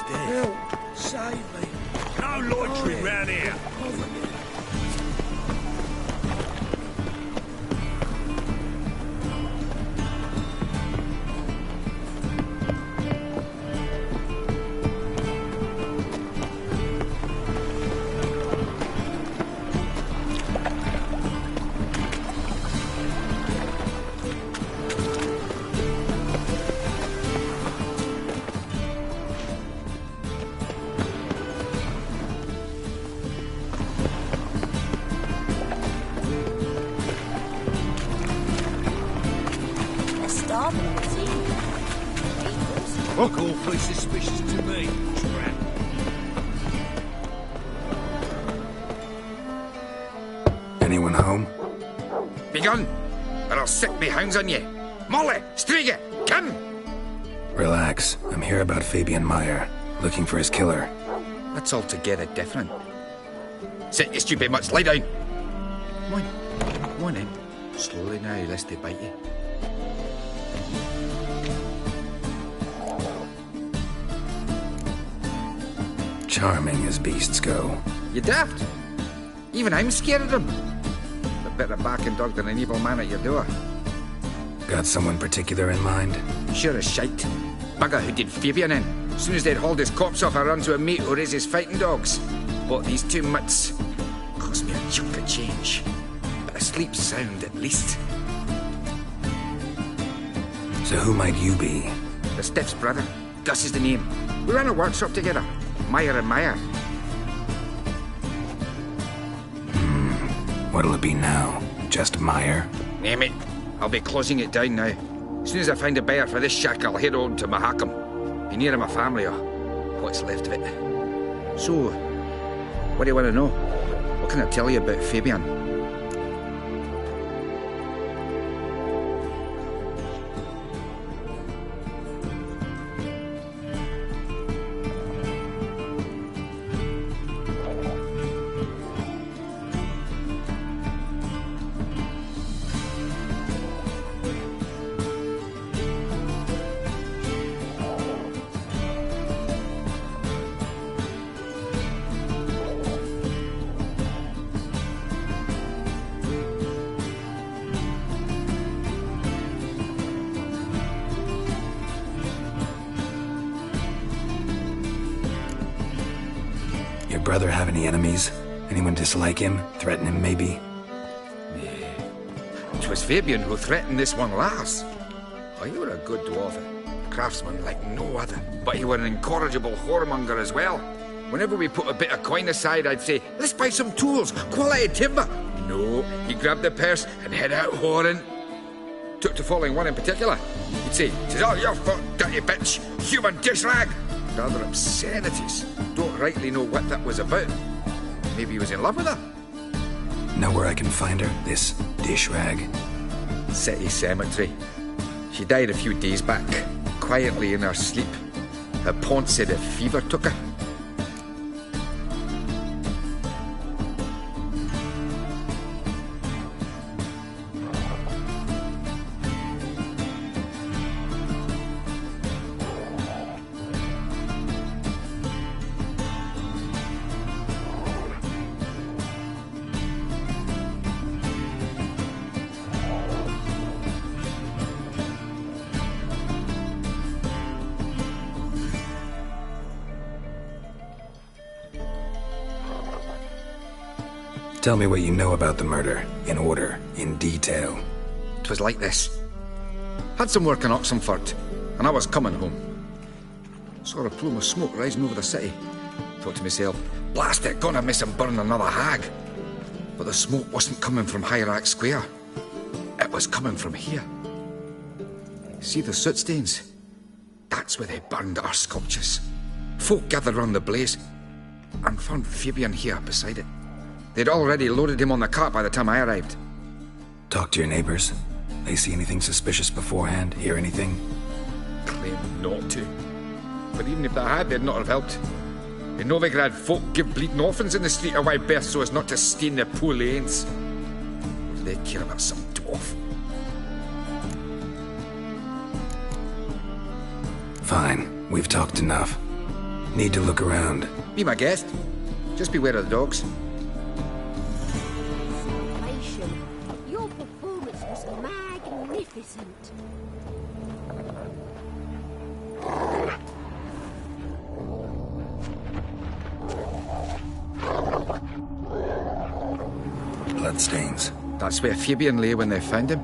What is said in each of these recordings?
dead. Help! Save me! No loitering round here. Look awfully suspicious to me. Trap. Anyone home? Begone, or I'll sick me hounds on you. Molly, Striga, come! Relax. I'm here about Fabian Meyer, looking for his killer. That's altogether different. Sit, you stupid mutts, lie down. Come on in. Slowly now, lest they bite you. Charming as beasts go. You daft? Even I'm scared of them. A better barking dog than an evil man at your door. Got someone particular in mind? Sure as shite. Bugger who did Fabian in. As soon as they'd hauled his corpse off, I run to a mate who raises fighting dogs. Bought these two mutts. Cost me a chunk of change. But I sleep sound at least. So who might you be? The Stiff's brother. Gus is the name. We ran a workshop together. Meyer and Meyer. What'll it be now? Just Meyer? Name it. I'll be closing it down now. As soon as I find a buyer for this shack, I'll head on to Mahakam. Be near my family, or what's left of it. So, what do you want to know? What can I tell you about Fabian? Brother have any enemies? Anyone dislike him? Threaten him, maybe? It was Fabian who threatened this one last. Oh, you were a good dwarf, a craftsman like no other. But you were an incorrigible whoremonger as well. Whenever we put a bit of coin aside, I'd say, let's buy some tools, quality timber. No, he grabbed the purse and head out whoring. Took to following one in particular. He'd say, "'Tis all your fault, dirty bitch, human dish rag." Rather obscenities. Don't rightly know what that was about. Maybe he was in love with her? Know where I can find her, this dish rag? City cemetery. She died a few days back, quietly in her sleep. Her pont said a fever took her. Tell me what you know about the murder, in order, in detail. 'Twas like this. Had some work in Oxenford, and I was coming home. Saw a plume of smoke rising over the city. Thought to myself, blast it, gonna miss and burn another hag. But the smoke wasn't coming from Hierarch Square. It was coming from here. See the soot stains? That's where they burned our sculptures. Folk gathered round the blaze, and found Fabian here beside it. They'd already loaded him on the cart by the time I arrived. Talk to your neighbors. They see anything suspicious beforehand? Hear anything? Claim not to. But even if they had, they'd not have helped. In Novigrad, folk give bleeding orphans in the street a wide berth so as not to stain their poor lanes. What do they care about some dwarf? Fine. We've talked enough. Need to look around. Be my guest. Just beware of the dogs. Your performance was magnificent. Bloodstains. That's where Fabian lay when they found him.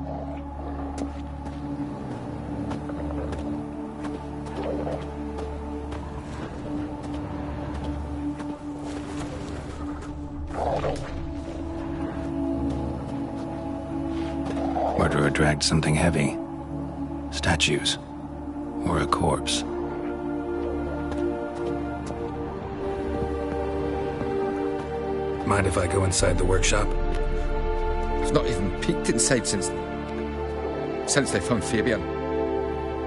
Murderer dragged something heavy. Statues. Or a corpse. Mind if I go inside the workshop? It's not even peeked inside since they found Fabian.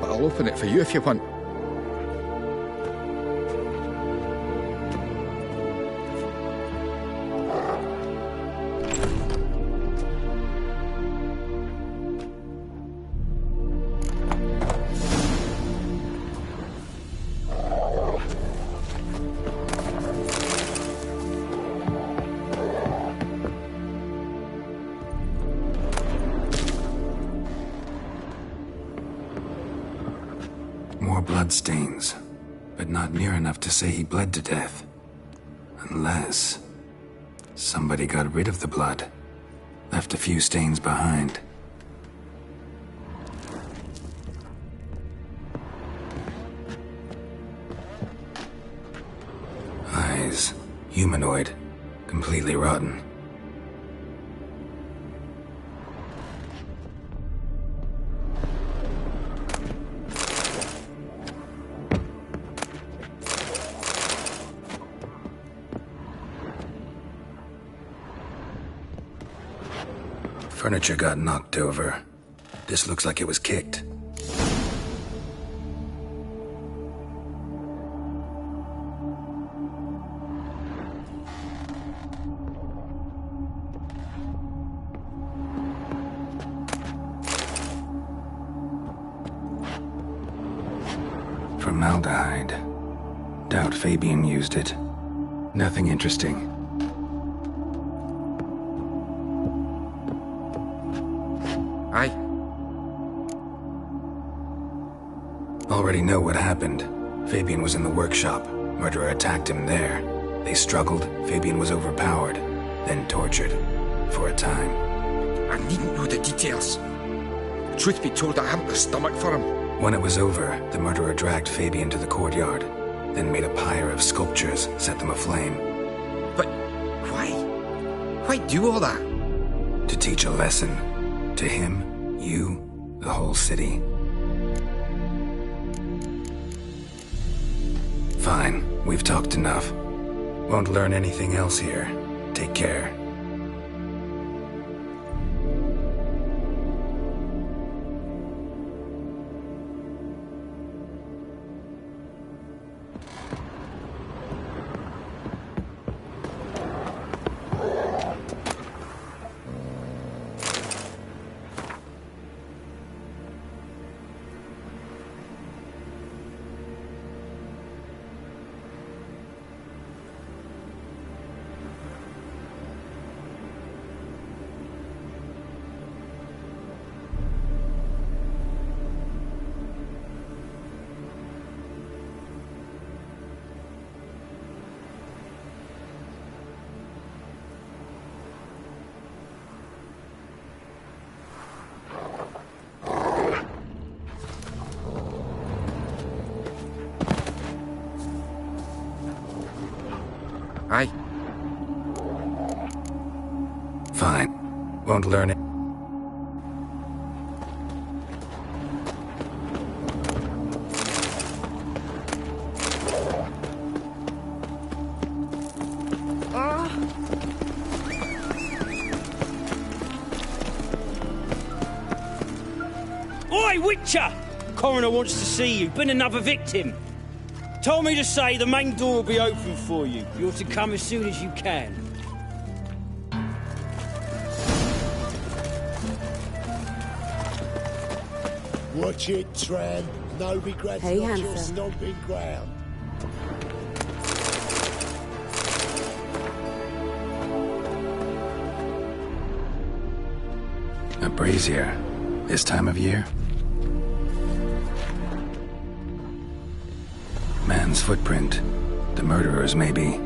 But I'll open it for you if you want. More bloodstains, but not near enough to say he bled to death. Unless somebody got rid of the blood, left a few stains behind. Eyes, humanoid, completely rotten. Furniture got knocked over. This looks like it was kicked. Formaldehyde. Doubt Fabian used it. Nothing interesting. Aye. Already know what happened. Fabian was in the workshop. Murderer attacked him there. They struggled. Fabian was overpowered, then tortured. For a time. I needn't know the details. Truth be told, I haven't the stomach for him. When it was over, the murderer dragged Fabian to the courtyard, then made a pyre of sculptures, set them aflame. But why? Why do all that? To teach a lesson. To him, you, the whole city. Fine, we've talked enough. Won't learn anything else here. Take care. Aye. Fine. Won't learn it. Oi, Witcher! Coroner wants to see you. Been another victim. Told me to say the main door will be open for you. You're to come as soon as you can. Watch it, Tran. No regrets, Hey, not your handsome. stomping ground. A brazier. This time of year? Man's footprint. The murderer's, maybe.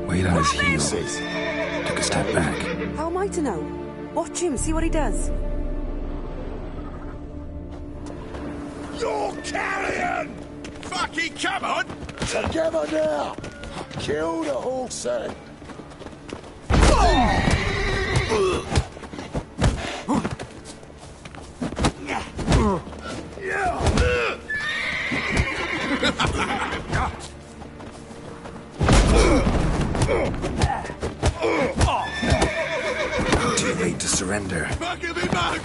Weight on his heels. Took a step back. How am I to know? Watch him, see what he does. You're carrion! Fucking come on! Together now! Kill the horse then! Too late to surrender. Fuck me back!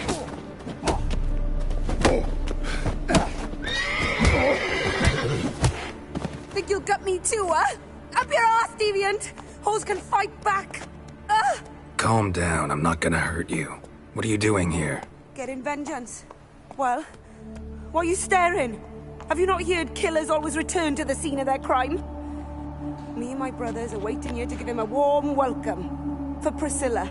Think you'll gut me too, huh? Up your ass, deviant! Hoes can fight back! Calm down, I'm not gonna hurt you. What are you doing here? Getting vengeance. Well, why are you staring? Have you not heard killers always return to the scene of their crime? Me and my brothers are waiting here to give him a warm welcome. For Priscilla.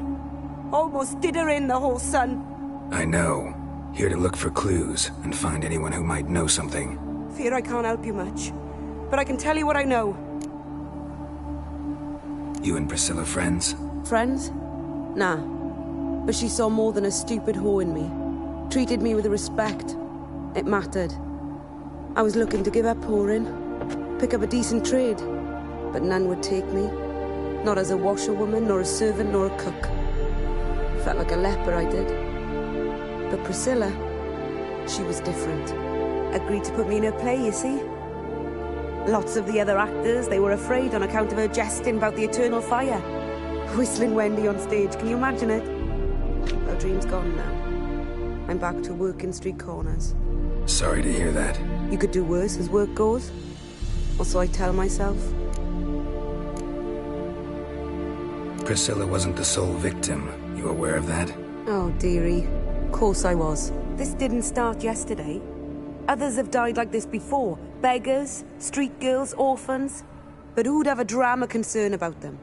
Almost did her in, the whole son. I know. Here to look for clues and find anyone who might know something. Fear I can't help you much. But I can tell you what I know. You and Priscilla friends? Friends? Nah. But she saw more than a stupid whore in me. Treated me with respect. It mattered. I was looking to give up whoring. Pick up a decent trade. But none would take me. Not as a washerwoman, nor a servant, nor a cook. Felt like a leper, I did. But Priscilla, she was different. Agreed to put me in her play, you see. Lots of the other actors, they were afraid on account of her jesting about the eternal fire. Whistling Wendy on stage, can you imagine it? Our dream's gone now. I'm back to working street corners. Sorry to hear that. You could do worse as work goes. Or so I tell myself. Priscilla wasn't the sole victim. You aware of that? Oh, dearie. Of course I was. This didn't start yesterday. Others have died like this before. Beggars, street girls, orphans. But who'd have a drama concern about them?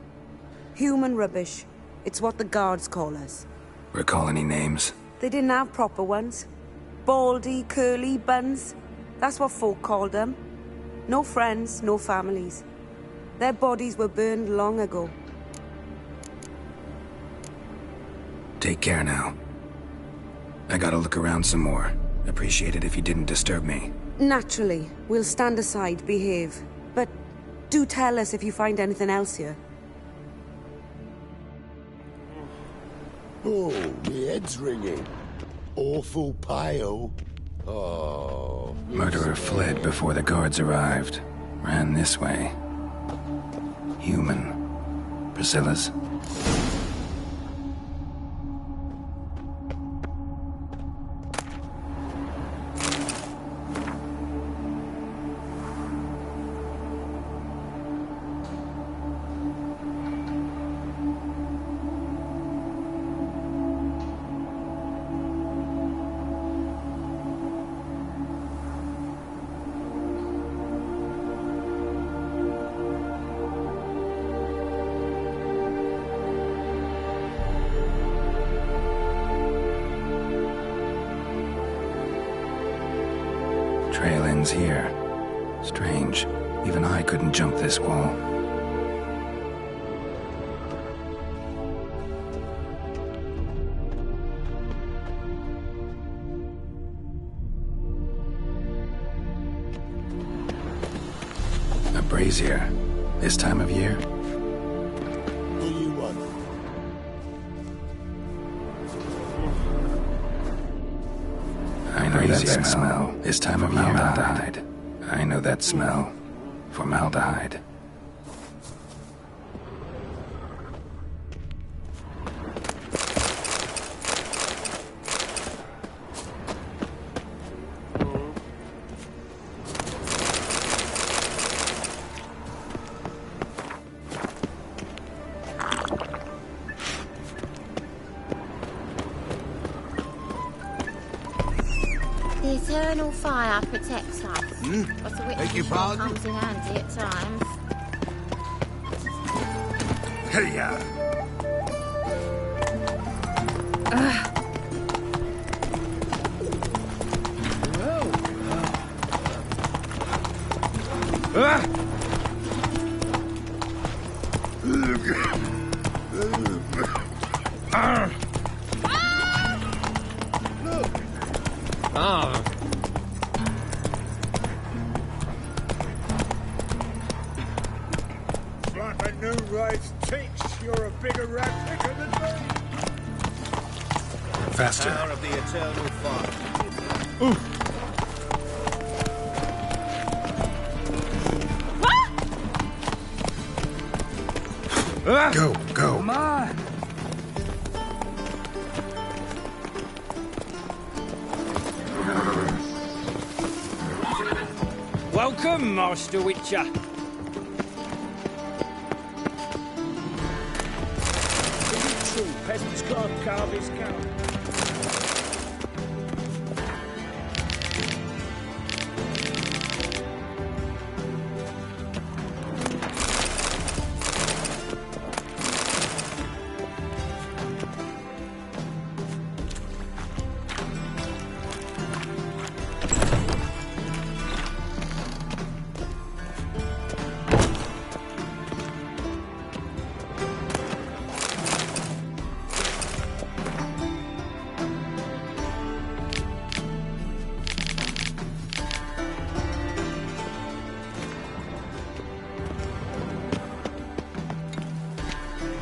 Human rubbish. It's what the guards call us. Recall any names? They didn't have proper ones. Baldy, curly, buns. That's what folk called them. No friends, no families. Their bodies were burned long ago. Take care now. I gotta look around some more. Appreciate it if you didn't disturb me. Naturally. We'll stand aside, behave. But do tell us if you find anything else here. Oh, me head's ringing. Awful pale. Oh. Murderer fled before the guards arrived. Ran this way. Human. Priscilla's? Trail ends here. Strange. Even I couldn't jump this wall. A brazier. This time of year? What do you want? I know that smell. This time of formaldehyde. I know that smell. Formaldehyde. The eternal fire protects us. But the Beg your witness pardon? comes in handy at times. Hey, Like a new raid's teach, you're a bigger rat picker than me. Faster. Power of the eternal fire. Go, go. Come on. Welcome, Master Witcher. True, peasants can't carve his cow.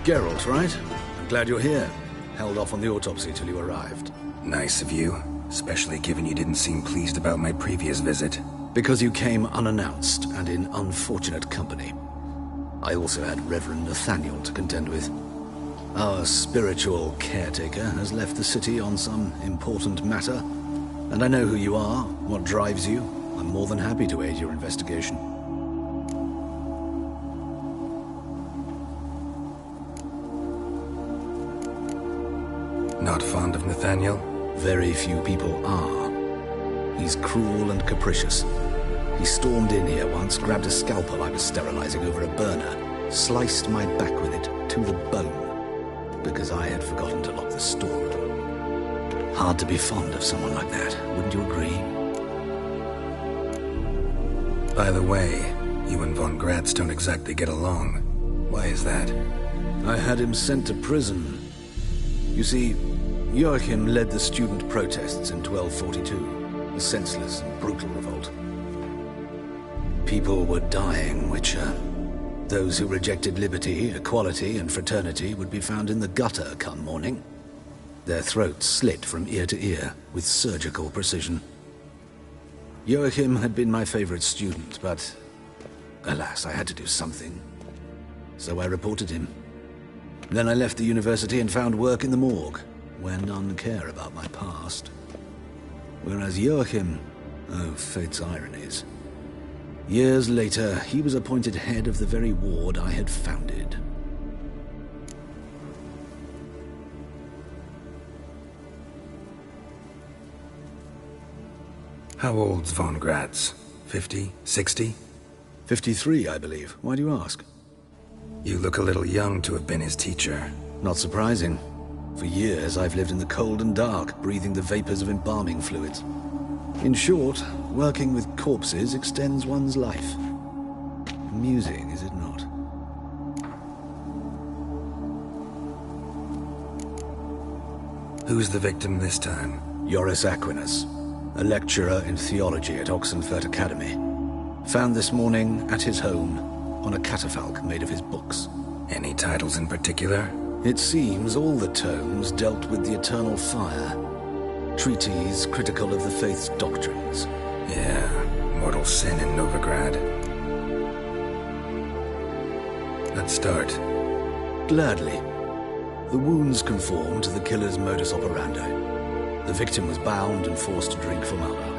Geralt, right? Glad you're here. Held off on the autopsy till you arrived. Nice of you, especially given you didn't seem pleased about my previous visit. Because you came unannounced and in unfortunate company. I also had Reverend Nathaniel to contend with. Our spiritual caretaker has left the city on some important matter, and I know who you are, what drives you. I'm more than happy to aid your investigation. Not fond of Nathaniel? Very few people are. He's cruel and capricious. He stormed in here once, grabbed a scalpel I was sterilizing over a burner, sliced my back with it to the bone, because I had forgotten to lock the storeroom. Hard to be fond of someone like that, wouldn't you agree? By the way, you and Von Gratz don't exactly get along. Why is that? I had him sent to prison. You see, Joachim led the student protests in 1242, a senseless and brutal revolt. People were dying, Witcher. Those who rejected liberty, equality, and fraternity would be found in the gutter come morning. Their throats slit from ear to ear with surgical precision. Joachim had been my favorite student, but alas, I had to do something. So I reported him. Then I left the university and found work in the morgue, where none care about my past. Whereas Joachim, oh, fate's ironies. Years later, he was appointed head of the very ward I had founded. How old's Von Gratz? 50? 60? 53, I believe. Why do you ask? You look a little young to have been his teacher. Not surprising. For years, I've lived in the cold and dark, breathing the vapors of embalming fluids. In short, working with corpses extends one's life. Amusing, is it not? Who's the victim this time? Joris Aquinas, a lecturer in theology at Oxenfurt Academy. Found this morning at his home on a catafalque made of his books. Any titles in particular? It seems all the tomes dealt with the eternal fire. Treatises critical of the faith's doctrines. Yeah, mortal sin in Novigrad. Let's start. Gladly. The wounds conform to the killer's modus operandi. The victim was bound and forced to drink formaldehyde.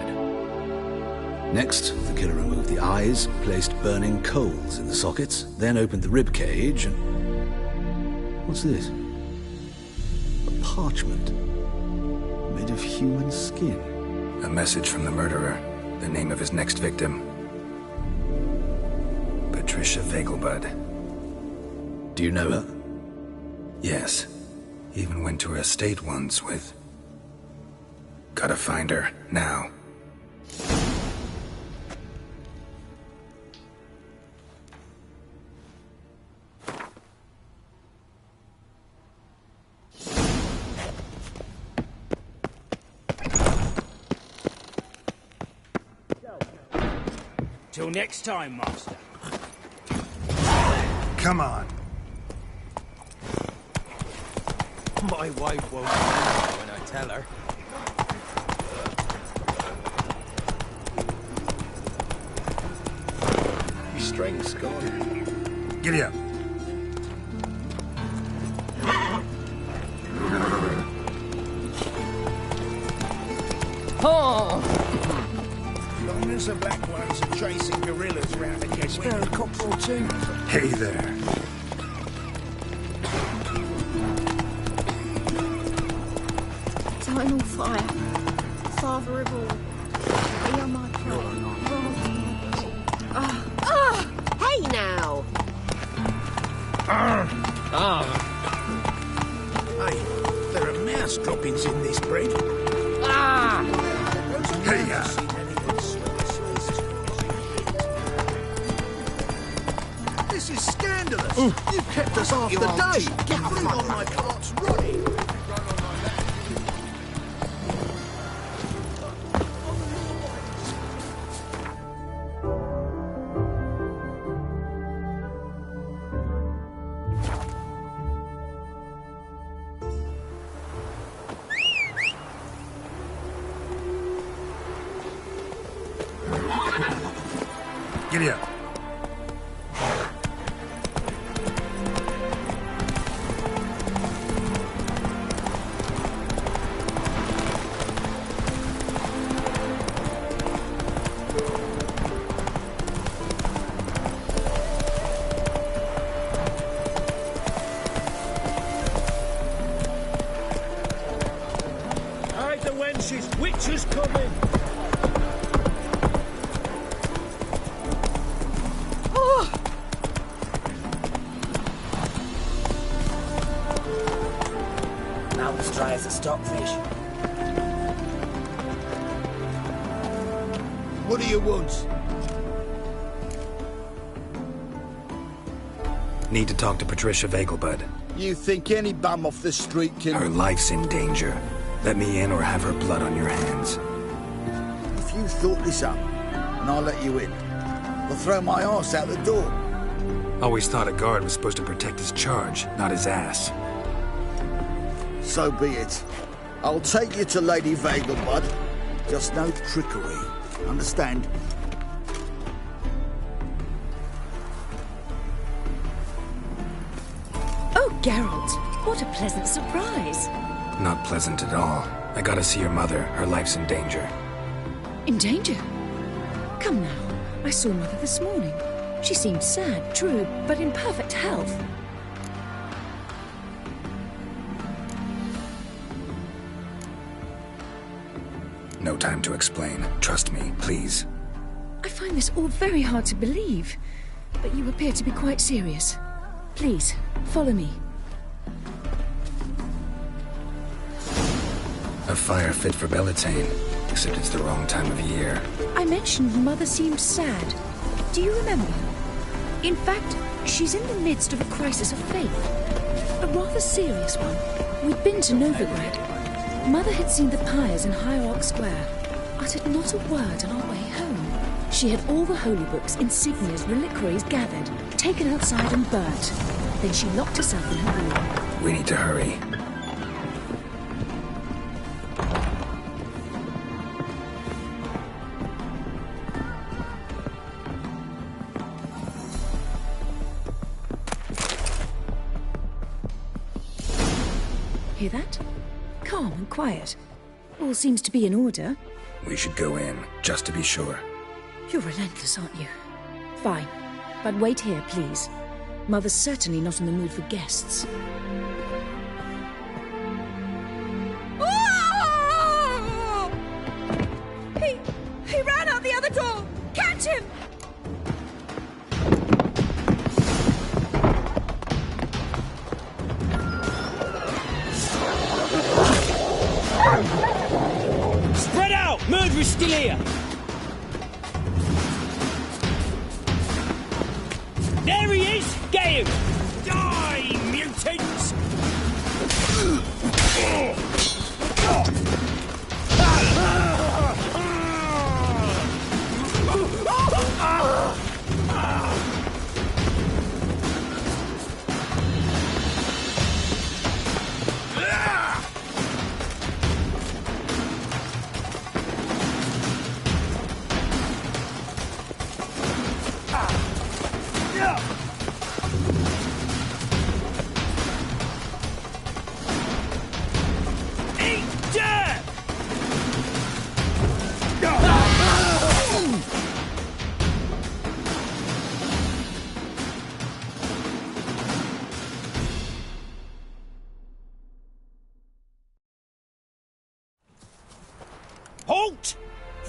Next, the killer removed the eyes, placed burning coals in the sockets, then opened the rib cage and... What's this? A parchment made of human skin. A message from the murderer. The name of his next victim. Patricia Vegelbud. Do you know her? Yes. Even went to her estate once with... Gotta find her, now. Till next time, Master. Come on. My wife won't know when I tell her. Your strength's gone. Giddy up. Long as the black ones are chasing gorillas round again. Spare a copper or two. Hey there. Eternal fire. Father of all. Be on my throne. Hey now! Hey, there are mouse droppings in this bread. Hey, ya. This is scandalous. You've kept us half the day. Get fruit on my cart's rotting. Giddy up. Hide the wenches. Witcher's coming. Mouth's dry as a stockfish. What do you want? Need to talk to Patricia Vegelbud. You think any bum off the street can... Her life's in danger. Let me in or have her blood on your hands. If you thought this up, and I'll let you in, I'll throw my arse out the door. Always thought a guard was supposed to protect his charge, not his ass. So be it. I'll take you to Lady Vegelbud. Just no trickery. Understand? Oh, Geralt, what a pleasant surprise. Not pleasant at all. I gotta see your mother. Her life's in danger. In danger? Come now. I saw Mother this morning. She seemed sad, true, but in perfect health. No time to explain. Trust me, please. I find this all very hard to believe, but you appear to be quite serious. Please, follow me. A fire fit for Bellatane, except it's the wrong time of year. I mentioned Mother seemed sad. Do you remember? In fact, she's in the midst of a crisis of faith. A rather serious one. We'd been to Novigrad. Mother had seen the pyres in Hierarch Square, uttered not a word on our way home. She had all the holy books, insignias, reliquaries gathered, taken outside and burnt. Then she locked herself in her room. We need to hurry. Hear that? Calm and quiet. All seems to be in order. We should go in, just to be sure. You're relentless, aren't you? Fine. But wait here, please. Mother's certainly not in the mood for guests. Oh! He ran out the other door! Catch him! Spread out! Murderer's still here! There he is! Get him! Die, mutants!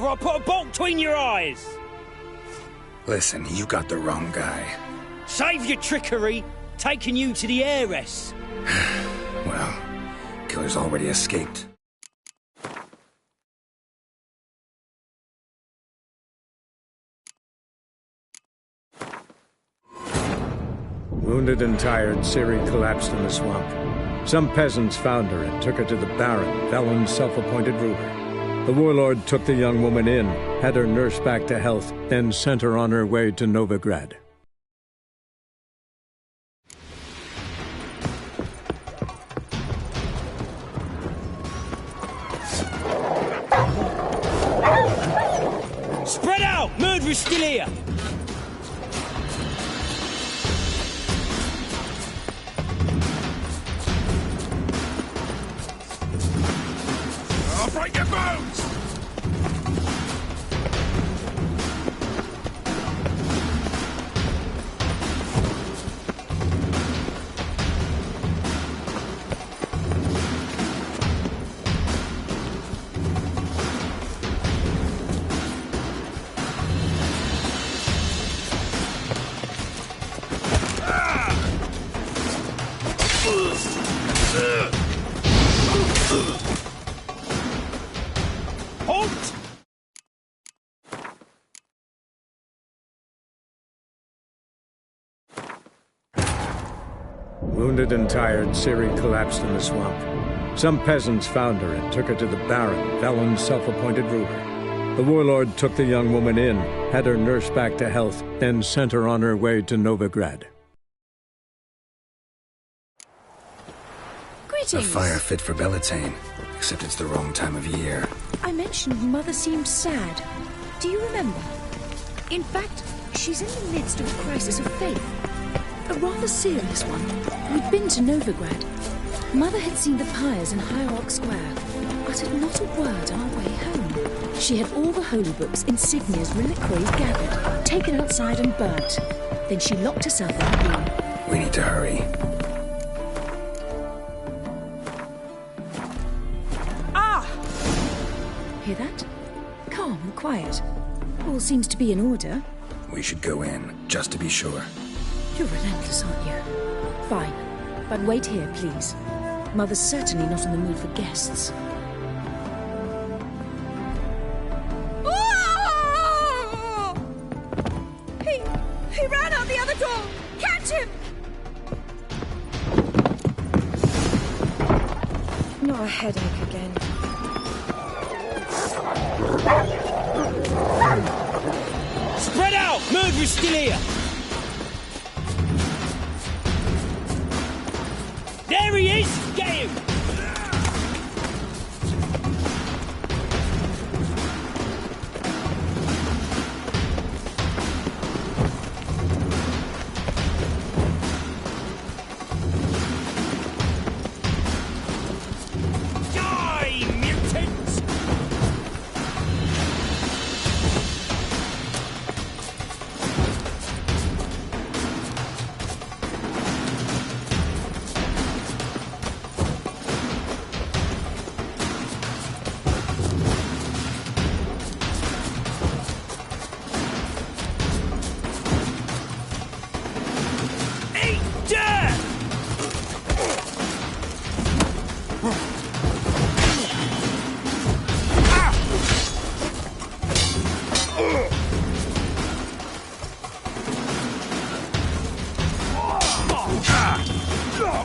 or I'll put a bolt between your eyes! Listen, you got the wrong guy. Save your trickery, taking you to the heiress. Well, killer's already escaped. Wounded and tired, Siri collapsed in the swamp. Some peasants found her and took her to the Baron, Valen's self-appointed ruler. The warlord took the young woman in, had her nursed back to health, then sent her on her way to Novigrad. Spread out! Murderer's still here! I'll break your bones! Halt! Wounded and tired, Siri collapsed in the swamp. Some peasants found her and took her to the Baron, Valen's self-appointed ruler. The warlord took the young woman in, had her nursed back to health, then sent her on her way to Novigrad. A fire fit for Bellatane, except it's the wrong time of year. I mentioned Mother seemed sad. Do you remember? In fact, she's in the midst of a crisis of faith. A rather serious one. We'd been to Novigrad. Mother had seen the pyres in Hierarch Square, uttered not a word on our way home. She had all the holy books, insignias, reliquaries gathered, taken outside and burnt. Then she locked herself in her room. We need to hurry. Hear that? Calm and quiet. All seems to be in order. We should go in, just to be sure. You're relentless, aren't you? Fine. But wait here, please. Mother's certainly not in the mood for guests. He ran out the other door! Catch him! Not a headache again. Spread out! Murderer's still here! There he is! Get him! Die, mutants!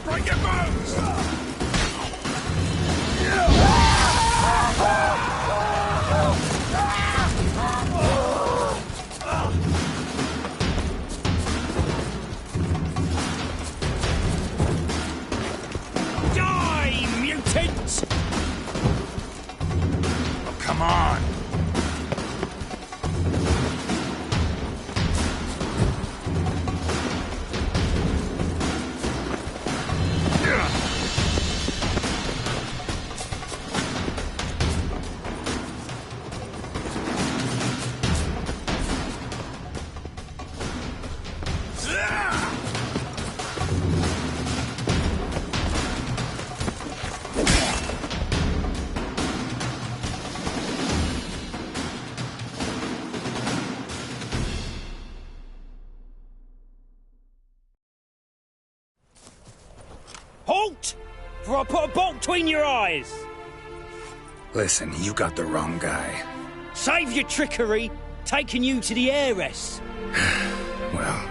Break your bones! Die, mutants! Oh, come on! bolt! Before I put a bolt between your eyes! Listen, you got the wrong guy. Save your trickery, taking you to the heiress. Well,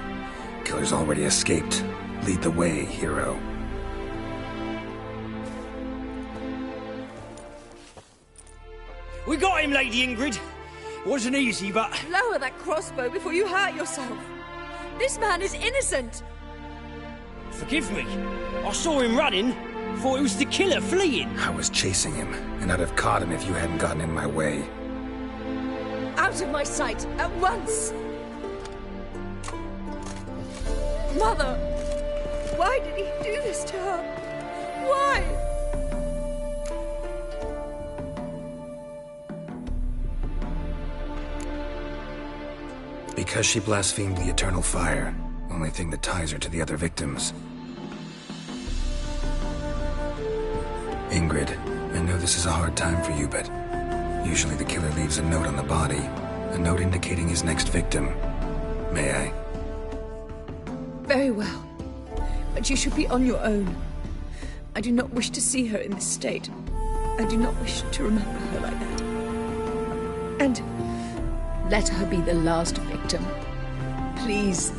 killer's already escaped. Lead the way, hero. We got him, Lady Ingrid. It wasn't easy, but... Lower that crossbow before you hurt yourself. This man is innocent. Forgive me. I saw him running. Thought it was the killer fleeing. I was chasing him, and I'd have caught him if you hadn't gotten in my way. Out of my sight, at once! Mother! Why did he do this to her? Why? Because she blasphemed the eternal fire. Only thing that ties her to the other victims. Ingrid, I know this is a hard time for you, but usually the killer leaves a note on the body. A note indicating his next victim. May I? Very well. But you should be on your own. I do not wish to see her in this state. I do not wish to remember her like that. And let her be the last victim. Please.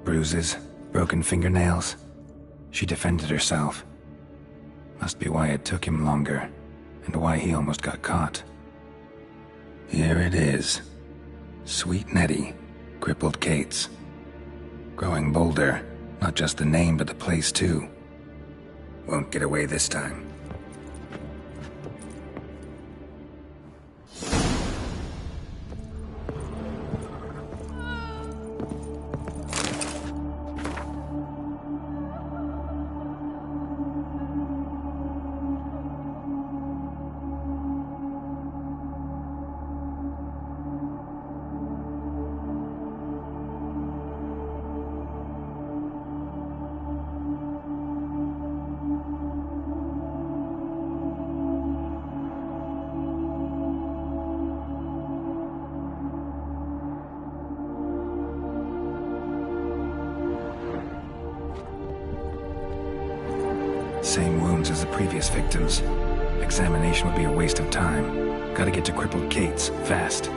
Bruises, broken fingernails. She defended herself. Must be why it took him longer, and why he almost got caught. Here it is. Sweet Nettie, crippled Kate's. Growing bolder, not just the name but the place too. Won't get away this time. Same wounds as the previous victims. Examination would be a waste of time. Gotta get to crippled Kate's, fast.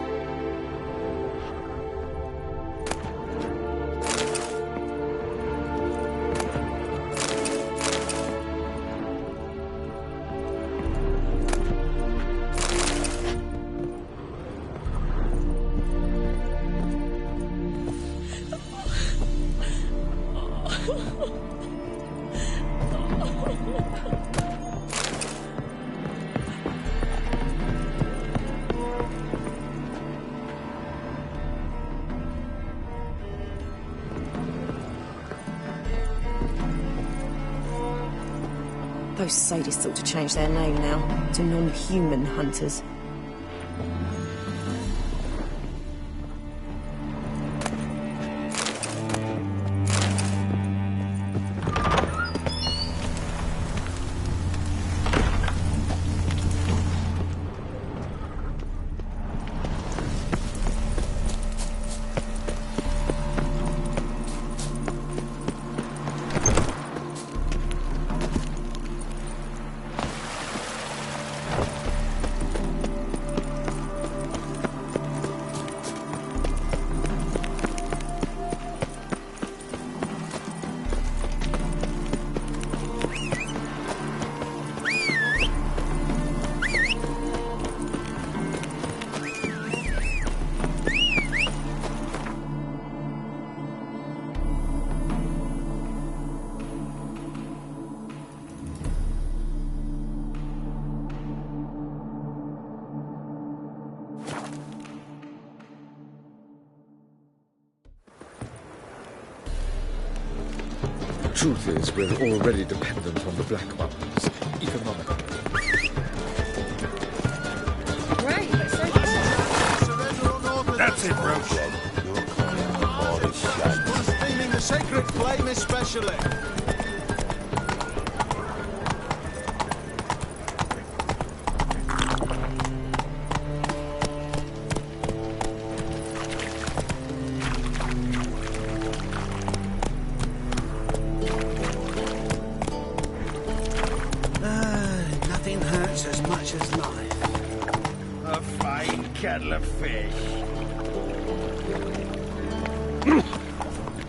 Those sadists ought to change their name now to non-human hunters. Truth is, we're already dependent on the Black Mountains, economically. Great, That's it, bro. Stealing the sacred flame especially. kettle of fish.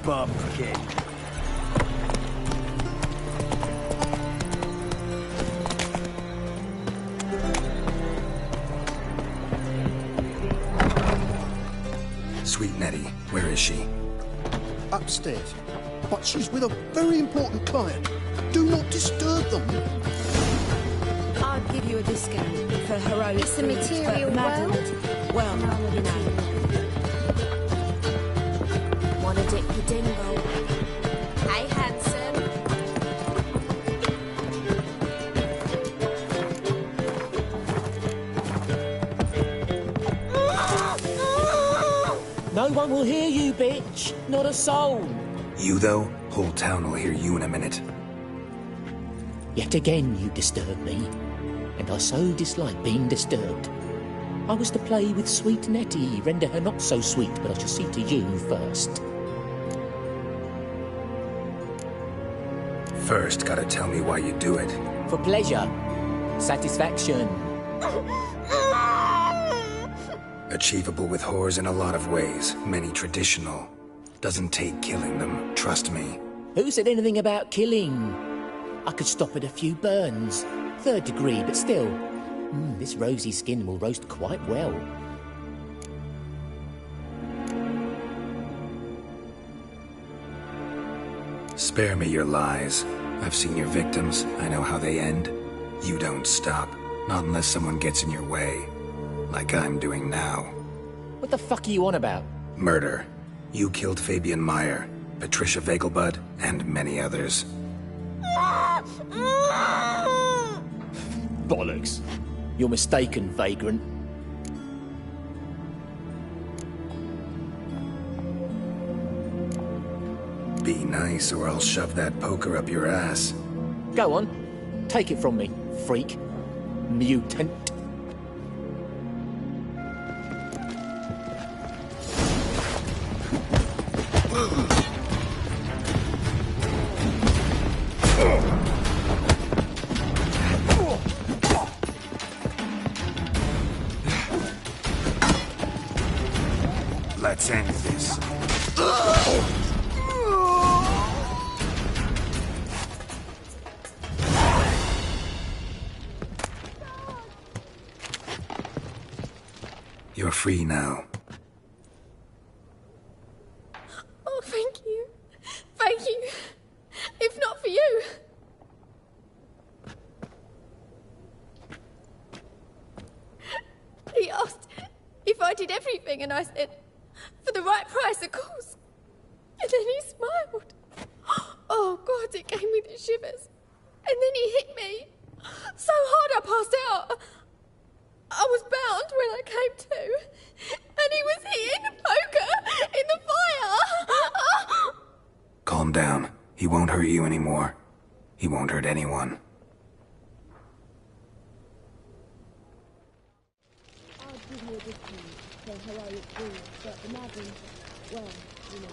Bumpkin. Sweet Nettie, where is she? Upstairs. But she's with a very important client. Do not disturb them. I'll give you a discount for heroic. Is the material well, you know. Wanna dip your dingle? Hey, handsome. No one will hear you, bitch. Not a soul. You, though? Whole town will hear you in a minute. Yet again you disturb me, and I so dislike being disturbed. I was to play with sweet Nettie, render her not so sweet, but I shall see to you first. First, gotta tell me why you do it. For pleasure. Satisfaction. Achievable with whores in a lot of ways, many traditional. Doesn't take killing them, trust me. Who said anything about killing? I could stop at a few burns. 3rd degree, but still. This rosy skin will roast quite well. Spare me your lies. I've seen your victims. I know how they end. You don't stop. Not unless someone gets in your way. Like I'm doing now. What the fuck are you on about? Murder. You killed Fabian Meyer, Patricia Vegelbud, and many others. Bollocks. You're mistaken, vagrant. Be nice or I'll shove that poker up your ass. Go on. Take it from me, freak. Mutant. Let's end this. You're free now. Oh, thank you. Thank you. If not for you. He asked if I did everything, and I said, for the right price, of course. And then he smiled. Oh, God, it gave me the shivers. And then he hit me so hard I passed out. I was bound when I came to, and he was hitting the poker in the fire. Calm down. He won't hurt you anymore. He won't hurt anyone. I'll give you a discount for heroic deeds, but imagine, well, you know.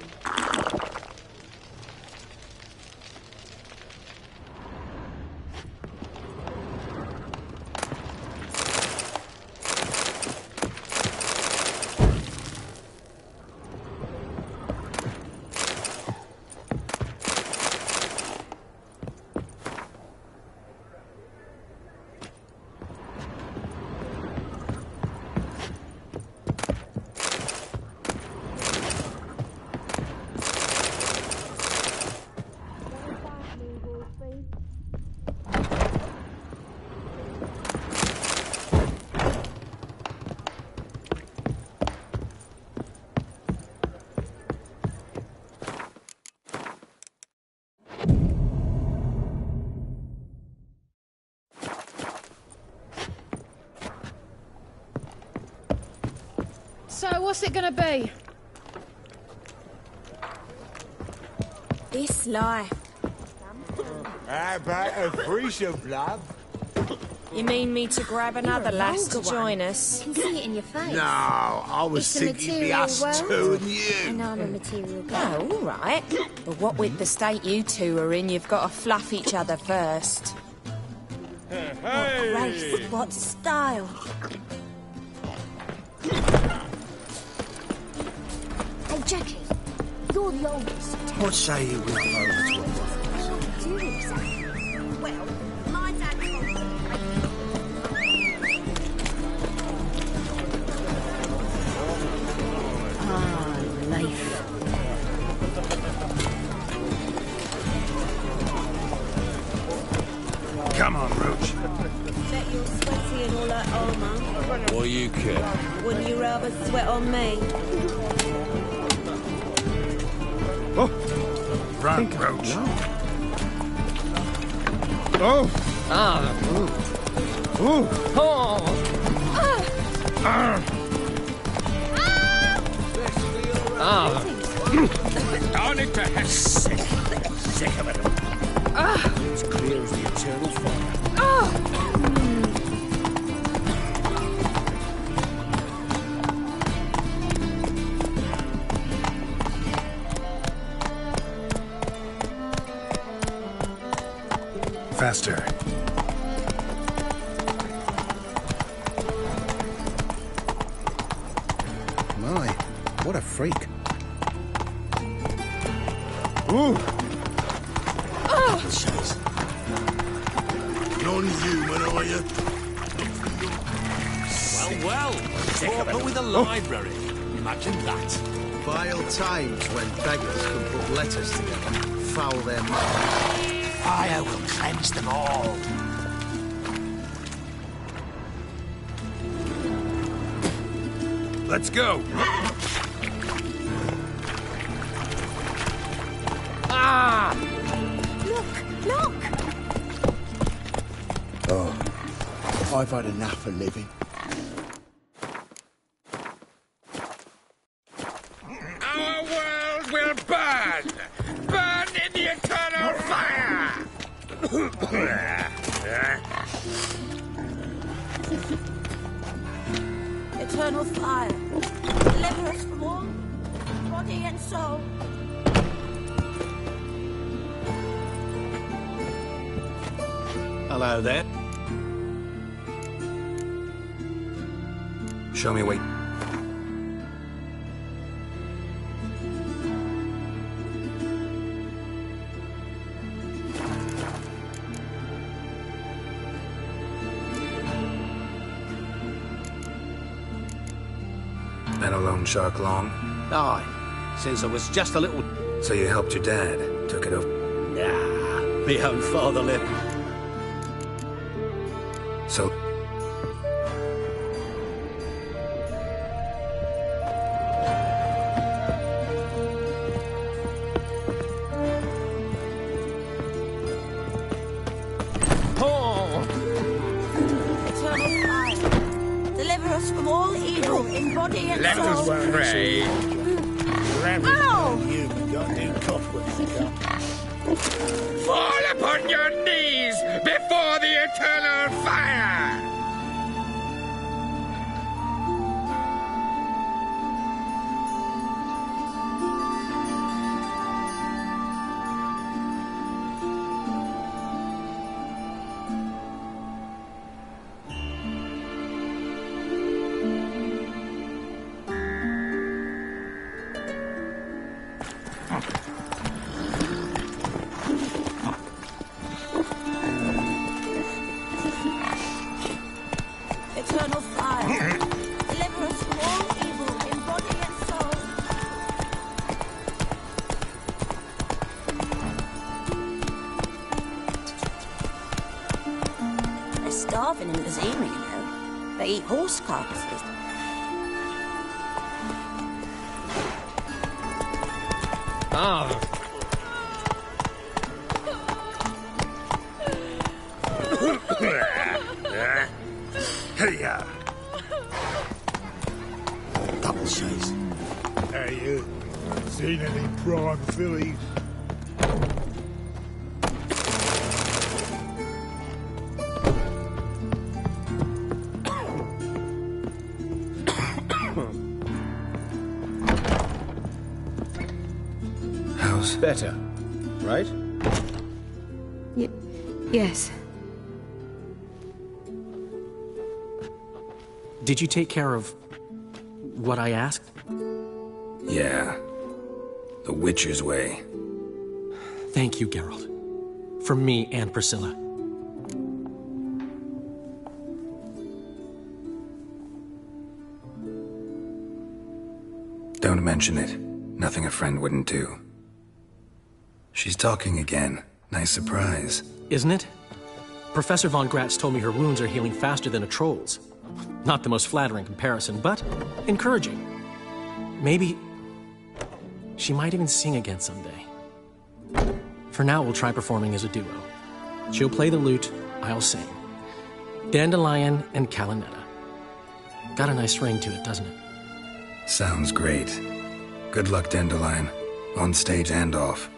So, what's it gonna be? This life. How about a threes of love? You mean me to grab another lass to join us? You can see it in your face. No, I was It's a thinking it'd be material us world, two and you. and I'm a material girl. Oh, all right. But what with the state you two are in, you've got to fluff each other first. What grace, what style. What say you we hop over to a brothel? Well, my dad Life. Come on, Roach. Bet you're sweaty and all that armour. What do you care? Wouldn't you rather sweat on me? Run, Roach. Oh! Ah! Ooh! Oh! Ah! Down into hell. Sick of it. It's clear as the eternal fire. Faster. My, what a freak. Ooh! Non-human, are you? Well, proper with a library. Imagine that. Vile times when beggars can put letters together, foul their minds. Fire will cleanse them all. Let's go. Ah! Look! Oh, I've had enough of living. Our world will burn! Burn in the eternal fire! Eternal fire. Deliver us from all, body and soul. Hello there. Show me wait. Been a loan shark long? Aye, since I was just a little... So you helped your dad, took it over. Nah, me own father left. So... Eternal fire. Deliver us from all evil in body and Let soul. us pray. Ow! Human got new cobwebs to come. Fall upon your knees before the eternal fire! Eternal fire. Deliver us from all evil in body and soul. They're starving in the Zima, you know. They eat horse carcasses. Ah! Hey-ya! Double chase. Hey, you. Seen any prime fillies? How's... Better, right? Yes. Did you take care of what I asked? Yeah. The Witcher's way. Thank you, Geralt. From me and Priscilla. Don't mention it. Nothing a friend wouldn't do. She's talking again. Nice surprise. Isn't it? Professor Von Gratz told me her wounds are healing faster than a troll's. Not the most flattering comparison, but encouraging. Maybe she might even sing again someday. For now, we'll try performing as a duo. She'll play the lute, I'll sing. Dandelion and Calinetta. Got a nice ring to it, doesn't it? Sounds great. Good luck, Dandelion. On stage and off.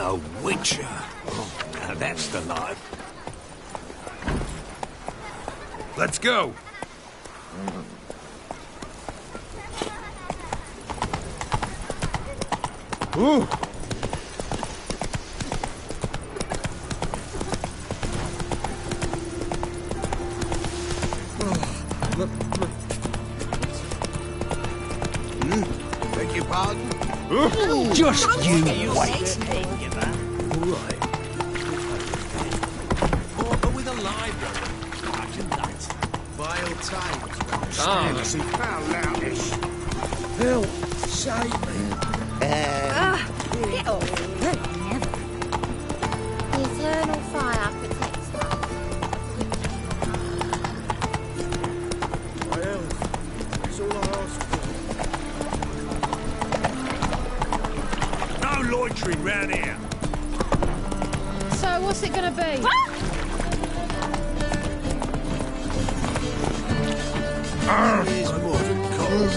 A witcher. Oh, now that's the life. Let's go. Ooh. Beg your pardon? Just you wait. Right. Order with a library. Imagine that. Vile times. Ah. How loutish. Help. Save me. Get off. Never. The eternal fire protects us. Well, that's all I ask for. No loitering round here. So what's it gonna be? Here's modern calls.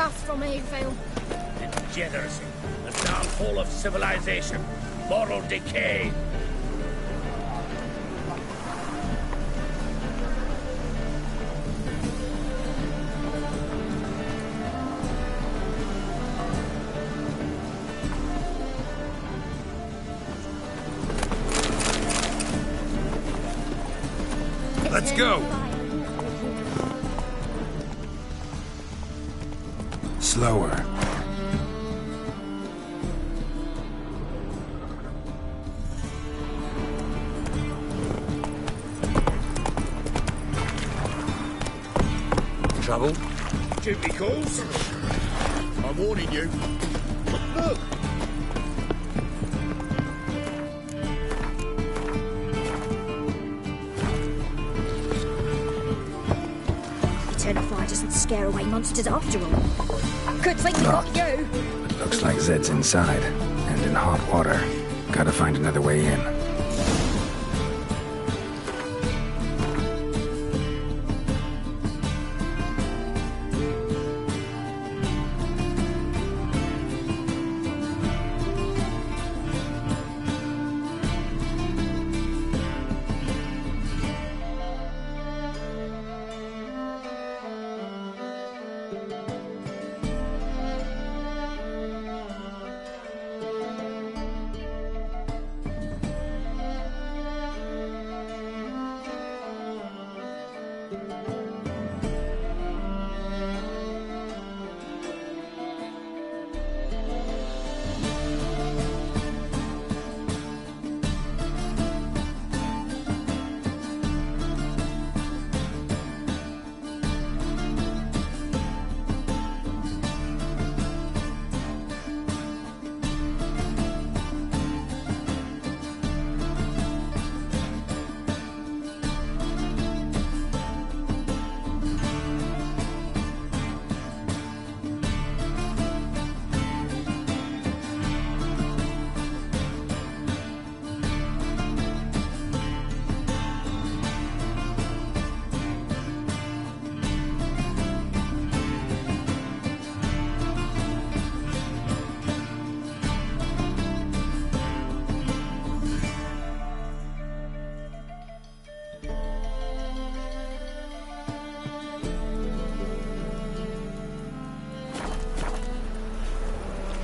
across from evil. Degeneracy, the downfall of civilization, moral decay. Let's go! Slower. Trouble? Duty calls? I'm warning you. Look! Eternal fire doesn't scare away monsters after all. Good thing we got you. Looks like Zed's inside, and in hot water. Gotta find another way in.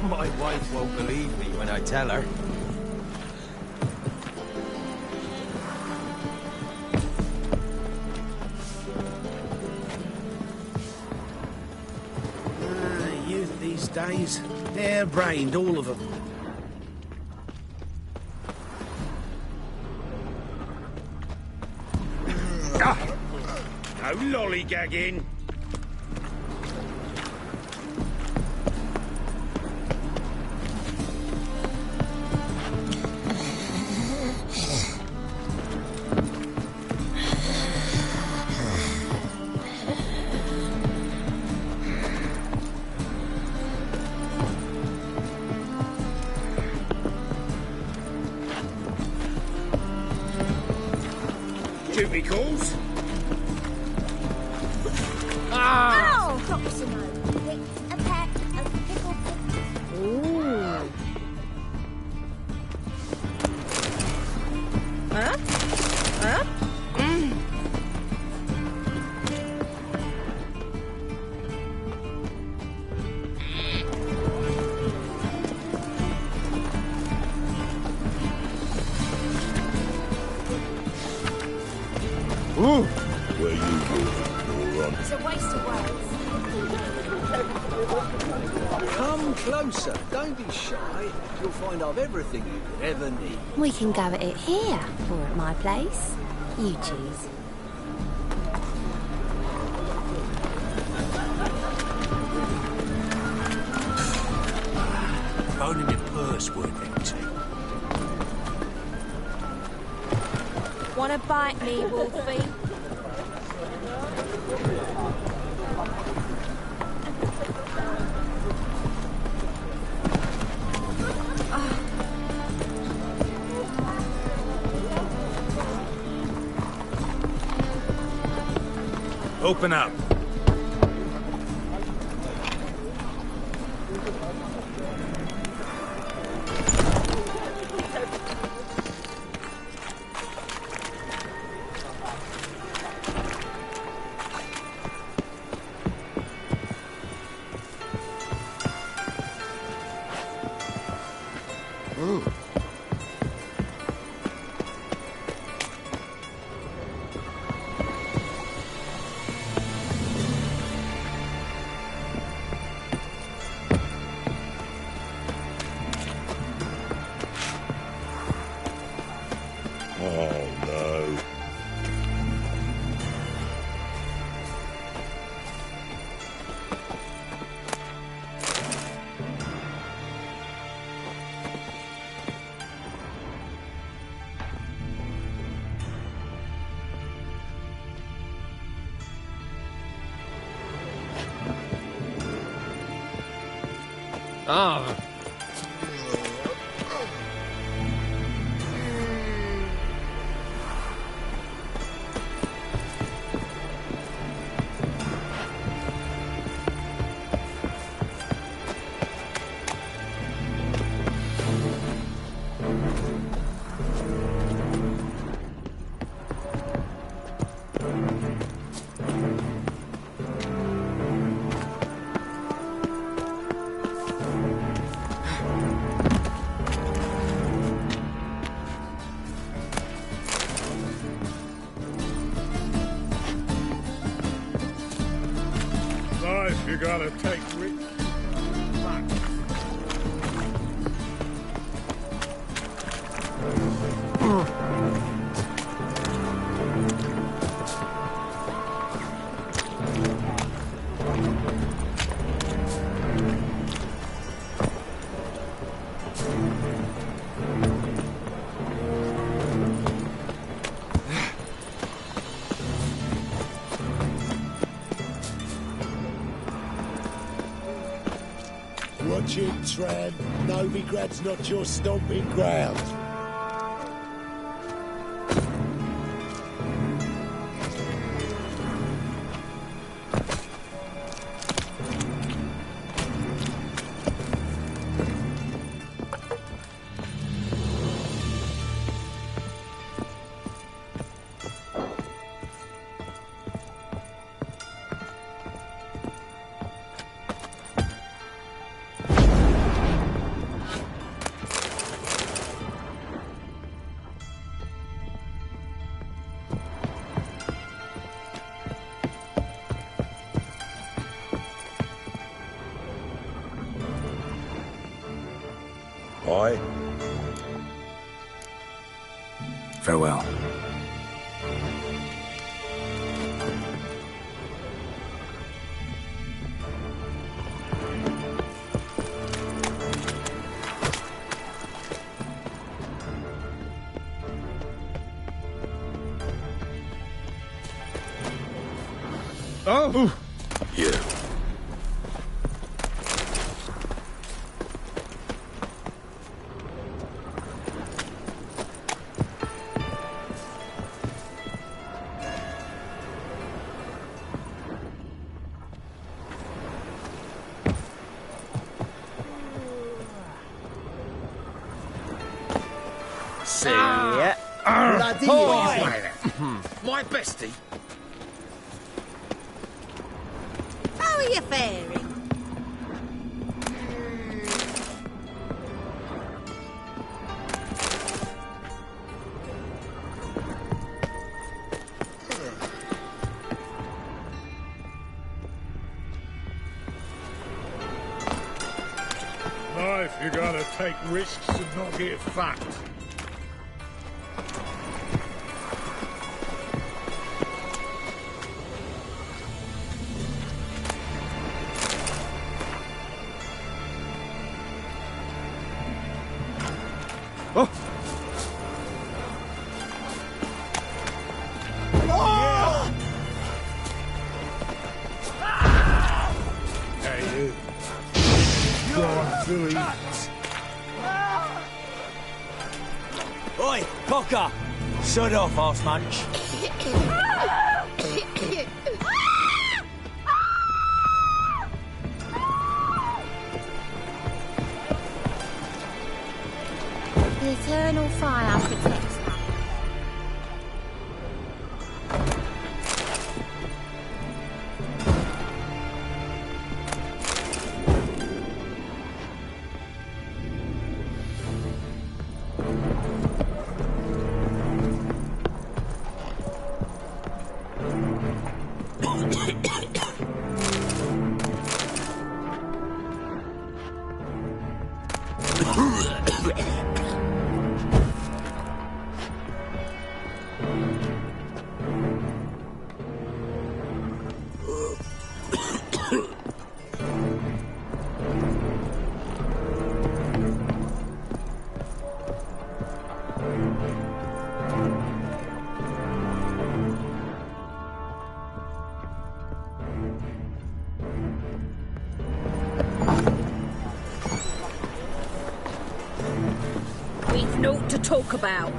My wife won't believe me when I tell her. Youth these days, hair-brained, all of them. No lollygagging. Duty calls? Ow! Proximo. It's a pack of pickled... Ooh. Huh? Huh? Ooh. Where you going, moron? It's a waste of words. Come closer. Don't be shy. You'll find I've everything you could ever need. We can go at it here, or at my place. You choose. Phone in your purse worth empty. Wanna bite me, Wolfie? Open up. Ah. You gotta take risks. Watch it, tramp. Novigrad's not your stomping ground. Aye. Farewell. Oh! You. See ya. Bloody My bestie. How are you faring? Life, you gotta take risks and not get fucked. Oh! Oh! Hey, you. Go on, Billy. Oi, Cocker! Shut off, arse munch. The eternal fire protects us. We've naught to talk about.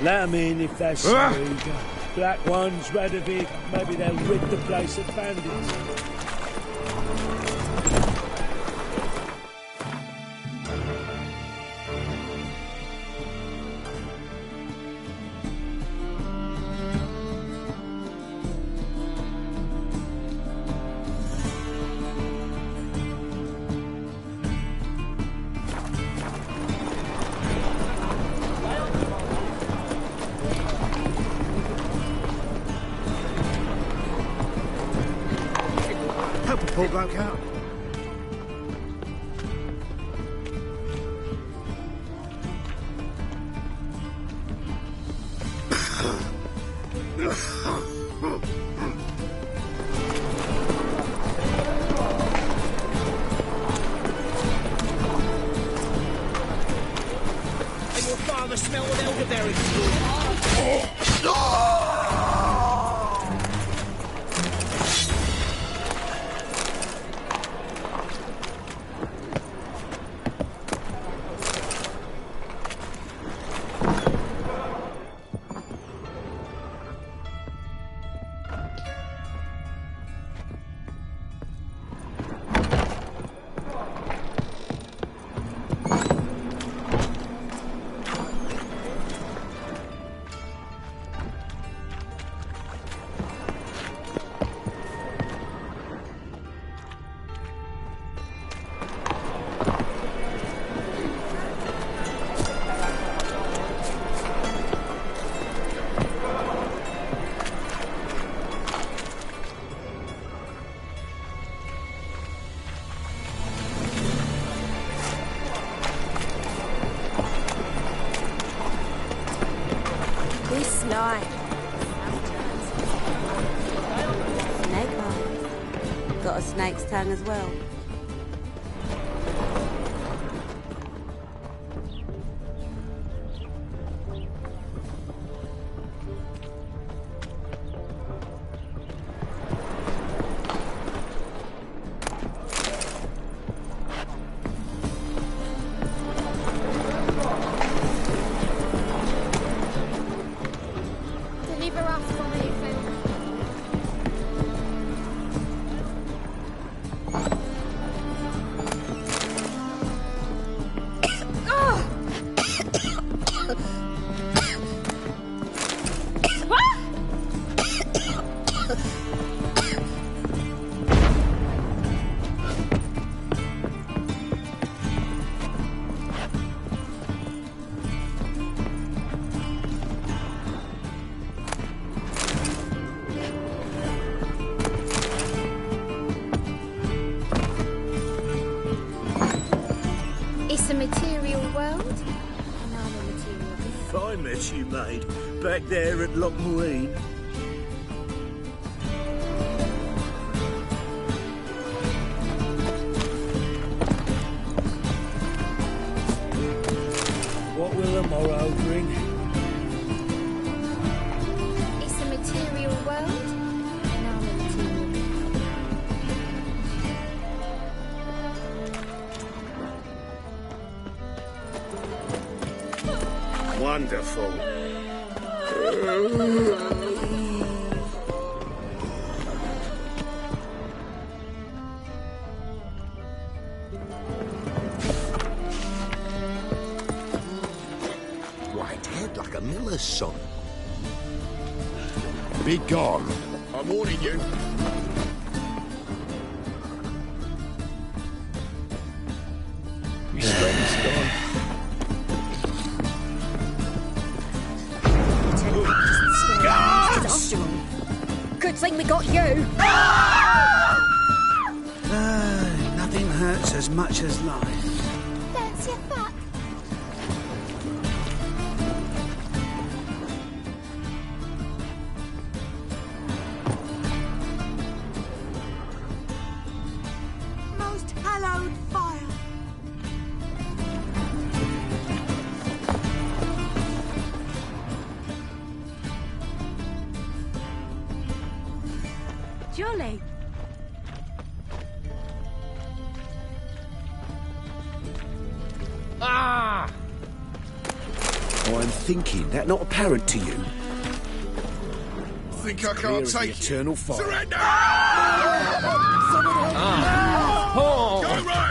Let 'em in if they're eager. Black ones, Radovid, maybe they'll rid the place of bandits. Poor bloke out. And your father smelled of elderberry. This life. Snake eyes. Got a snake's tongue as well. Deliver us from anything. It's a material world. And I'm a material being. Fine mess you made back there at Loch Marine. What will the morrow bring? It's a material world. And I'm a material being. Wonderful. White head like a miller's son. Be gone. I'm warning you. His friend's gone. After all. Good thing we got you. Nothing hurts as much as life. That's your fuck. Most hallowed fire. Jolly. Ah! I'm thinking that not apparent to you. Think I Clear can't as the take it. eternal fire. Surrender! Oh! Go right!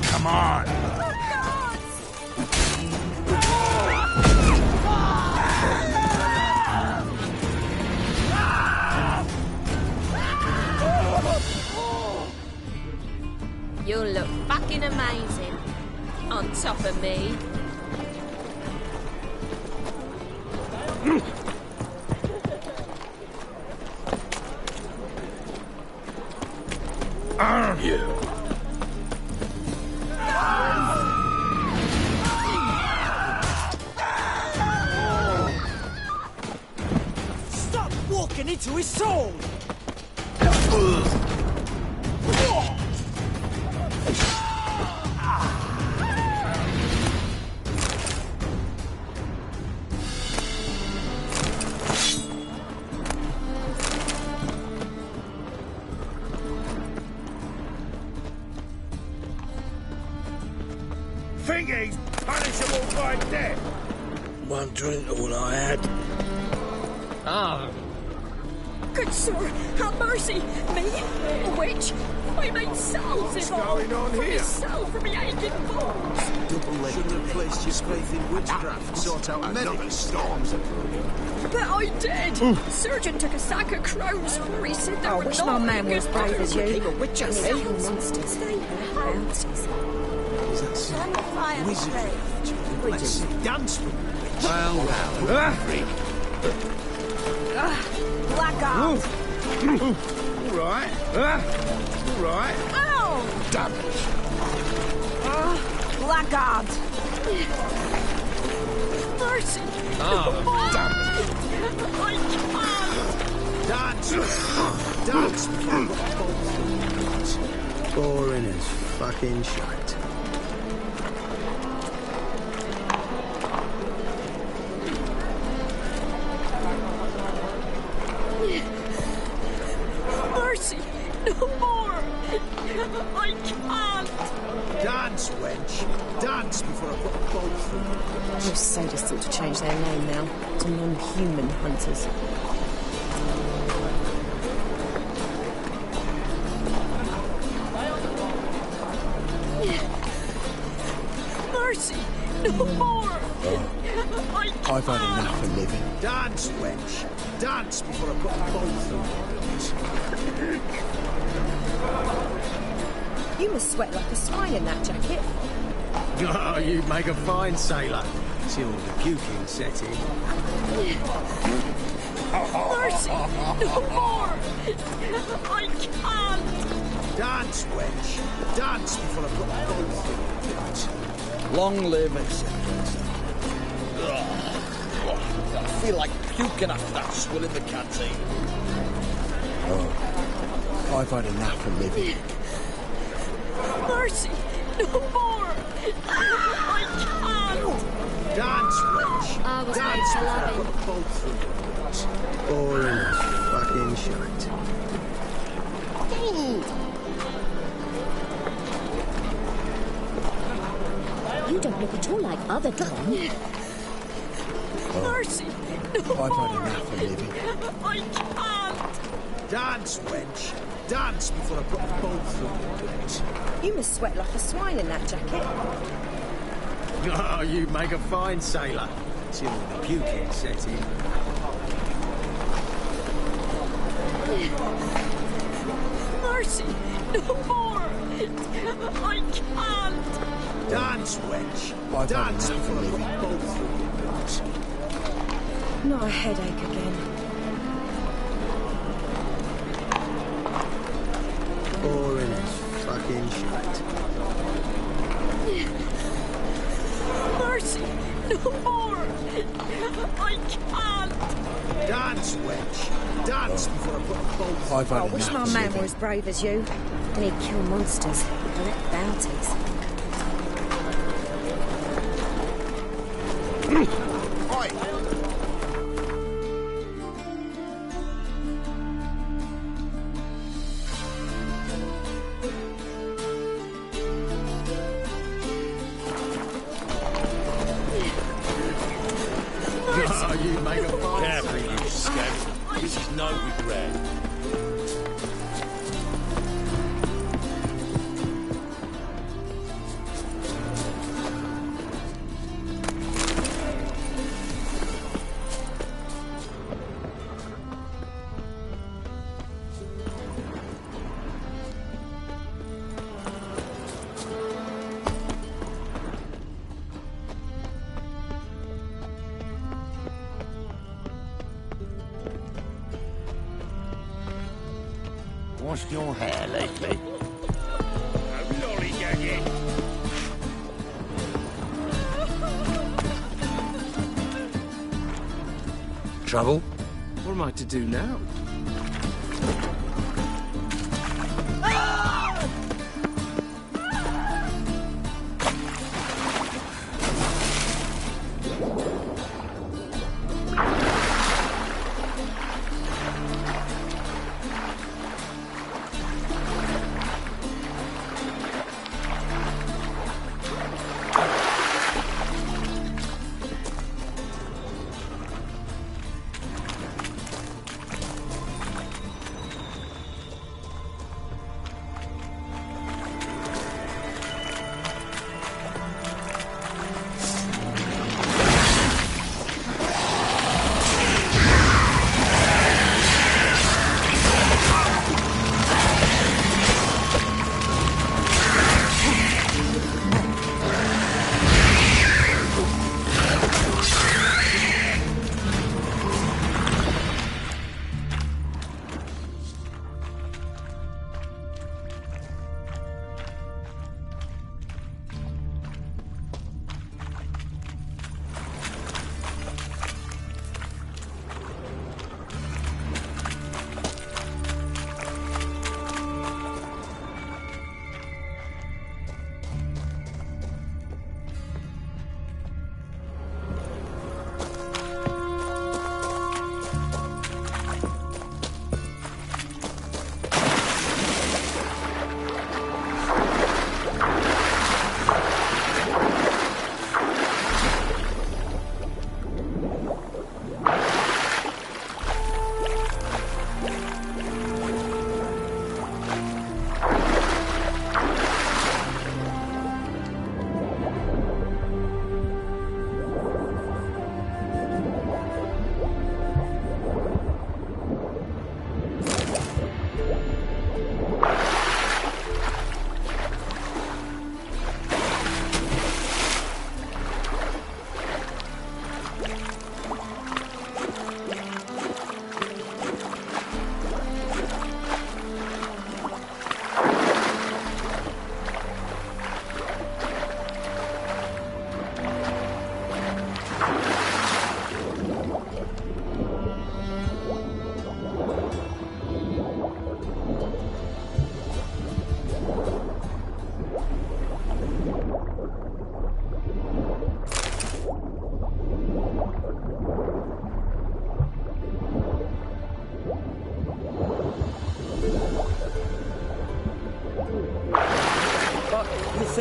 Come on! You'll look fucking amazing on top of me. Arm you! Stop walking into his soul! Think he's punishable by death? One drink all I had. Ah! Good sir, have mercy. Me, a witch. I made salves What's going on for here? myself, for me aching bones. Shouldn't have placed your faith in witchcraft. Sort out Another storm's But I did. Surgeon took a sack of crowns for he said there I were wish not my man was good brave bones. as you. Keep a witch Just yourself. evil monsters. They hurt. Turn the fire straight. Let's dance with me. Well. Blackguard. Alright. Alright. Ow! Damn it. Blackguard. Mercy. Damn I can't. Dance! Boring as fucking shite. Mercy. No more. I can't. Dance, wench. Dance before I put a bolt through you. Those sadists ought to change their name now to non-human hunters. Mercy. No more. I can't. I've had enough of living. Dance, wench. Dance before I put a bolt through you. You must sweat like a swine in that jacket. Oh, you'd make a fine sailor. Till the puking set in. Mercy. No more. I can't. Dance, wench. Dance before I put a bolt through you. Long live etc. I feel like puking after that swill in the canteen. Oh, I've had enough of living. Mercy! No more! I can't! Dance, wench! I was Dance made to love before I put a bolt through your guts. Boring as fucking shite. You don't look at all like other Don. Mercy! No I've had more! enough of living. I can't! Dance, wench! Dance before I put a bolt through your guts. You must sweat like a swine in that jacket. Oh, you make a fine sailor. Till the puking set in. Mercy! No more! I can't! Dance, wench! I've had Dance enough before I of put living. a bolt through your guts. Not a headache again. Boring as fucking shite. Mercy! No more! I can't! Dance, wench! Dance before I put a bolt through I've I had wish enough my of man living. were as brave as you. And he'd kill monsters, collect bounties. Oi! Oh, you make a fine Careful, sailor. you scamp. This is no regret. Washed your hair lately? Lollygagging. Trouble? What am I to do now?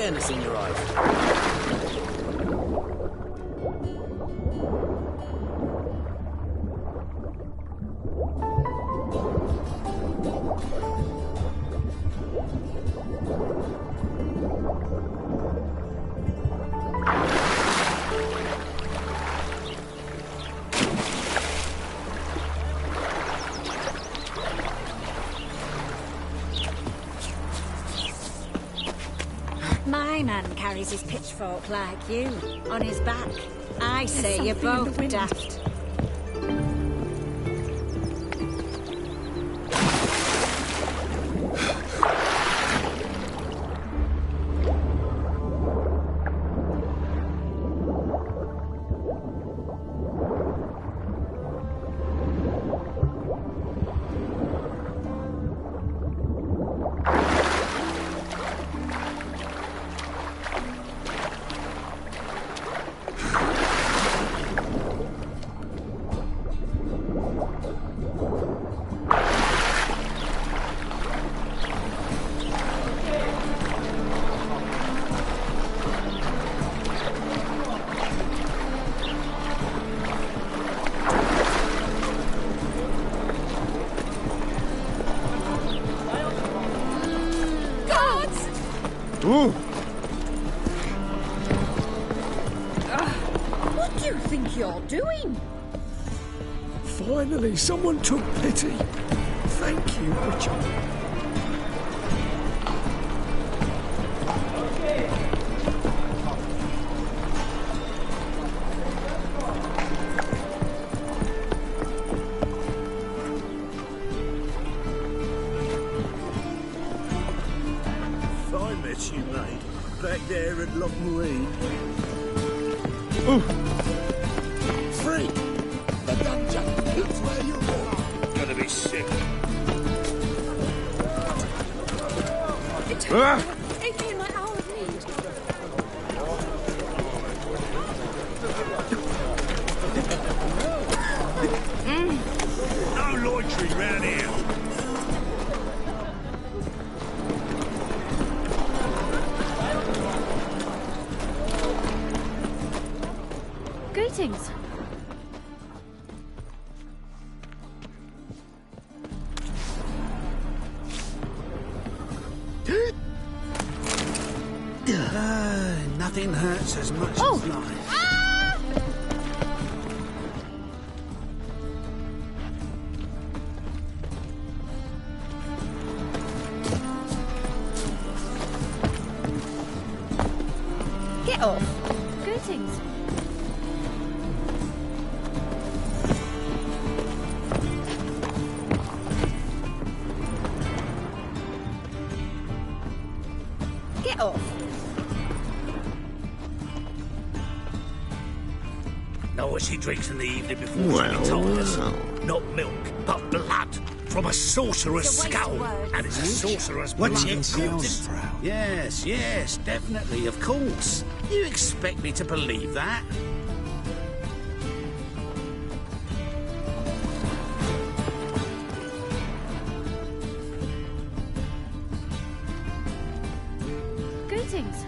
fairness in your eyes. My man carries his pitchfork like you, on his back. I say you're both daft. Ooh. What do you think you're doing? Finally, someone took pity. Thank you, Richard. You mate, back there at Loch Marine. Ooh. Free! The dungeon! That's where you are! Gonna be sick. Ain't me in my hour of need. No loitering round here. Greetings. Nothing hurts as much as life. Get off. Greetings. Get off. Know what she drinks in the evening before she retires? Not milk, but blood. From a sorcerer's skull. And it's a sorcerer's blood. What's it Of course. sounds proud. Yes, definitely, of course. You expect me to believe that? Greetings.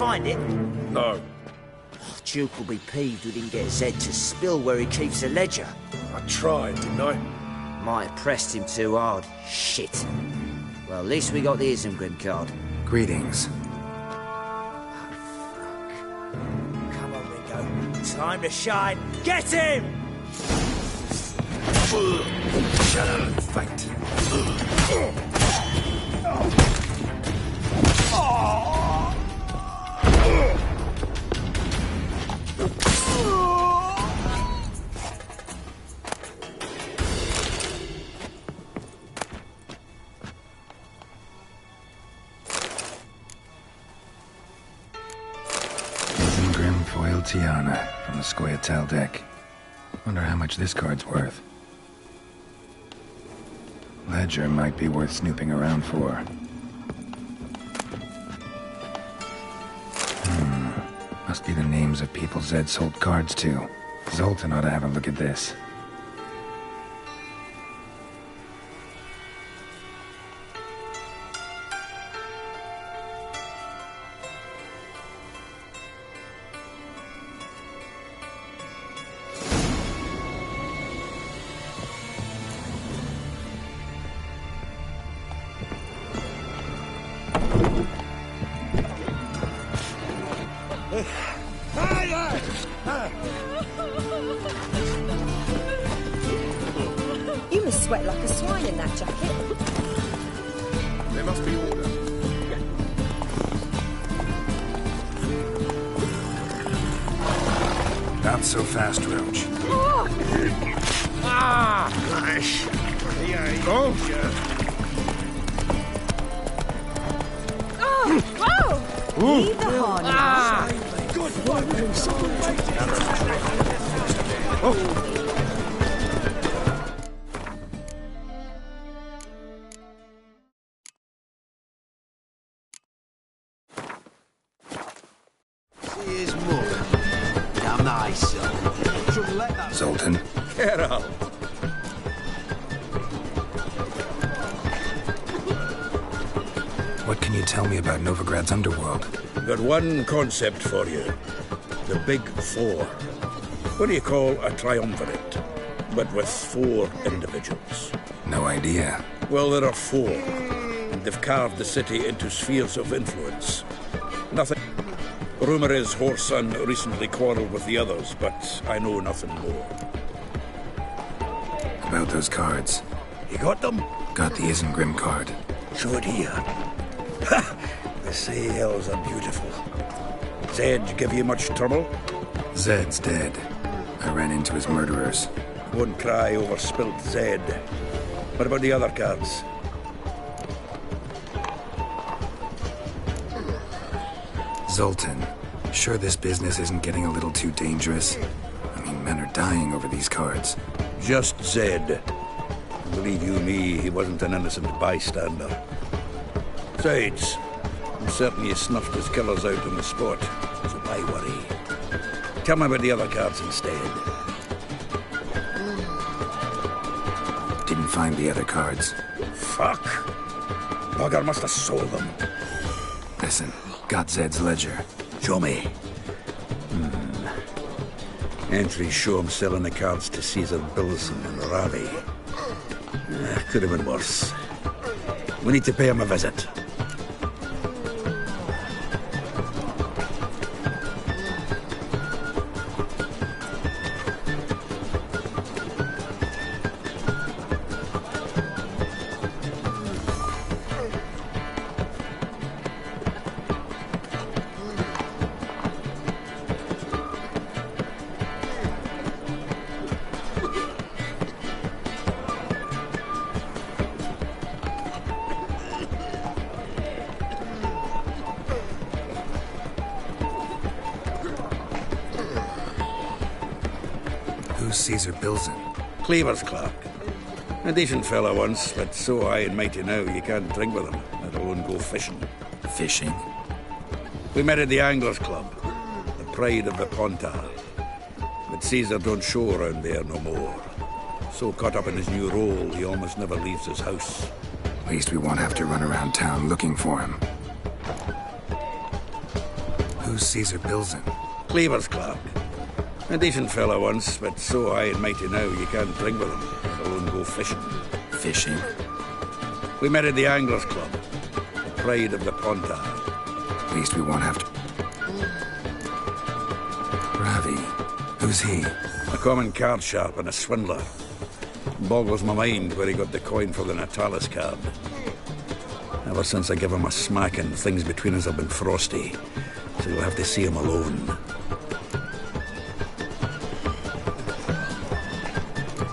find it? No. Duke will be peeved we didn't get Zed to spill where he keeps the ledger. I tried, didn't I? Might have pressed him too hard. Shit. Well, at least we got the Isengrim card. Greetings. Come on, Ringo. Time to shine. Get him! Shut up and fight. Isengrim foil Tiana from the Scoia'tael deck. Wonder how much this card's worth. Ledger might be worth snooping around for. Must be the names of people Zed sold cards to. Zoltan ought to have a look at this. You must sweat like a swine in that jacket. There must be order. Not so fast, Roach. Gosh. Here you go. Leave the harness. Good one. Oh. Here's more. Damn nice, Shouldn't let that. Zoltan. Get out. What can you tell me about Novigrad's underworld? Got one concept for you. The Big Four. What do you call a triumvirate? But with 4 individuals. No idea. Well, there are 4. And they've carved the city into spheres of influence. Nothing. Rumor is Whoreson recently quarreled with the others, but I know nothing more. About those cards. You got them? Got the Isengrim card. Show it here. Ha! The sails are beautiful. Zed give you much trouble? Zed's dead. I ran into his murderers. Won't cry over spilt Zed. What about the other cards? Zoltan, sure this business isn't getting a little too dangerous? I mean, men are dying over these cards. Just Zed. Believe you me, he wasn't an innocent bystander. Besides, I'm certain he snuffed his killers out on the spot, so why worry? Tell me about the other cards instead. Didn't find the other cards. Fuck. Bugger must have sold them. Listen, got Zed's ledger. Show me. Entries show him selling the cards to Caesar Bilson and Ravi. Could have been worse. We need to pay him a visit. Who's Caesar Bilson? Cleaver's clerk. A decent fellow once, but so high and mighty now you can't drink with him, let alone go fishing. Fishing? We met at the Anglers Club, the pride of the Pontar. But Caesar don't show around there no more. So caught up in his new role, he almost never leaves his house. At least we won't have to run around town looking for him. Who's Caesar Bilzen? Cleaver's clerk. A decent fellow once, but so high and mighty now you can't drink with him, let alone go fishing. Fishing? We met at the Anglers Club, the pride of the Pontar. At least we won't have to... Ravi. Who's he? A common card sharp and a swindler. Boggles my mind where he got the coin for the Natalis card. Ever since I gave him a smacking, things between us have been frosty. So you'll have to see him alone.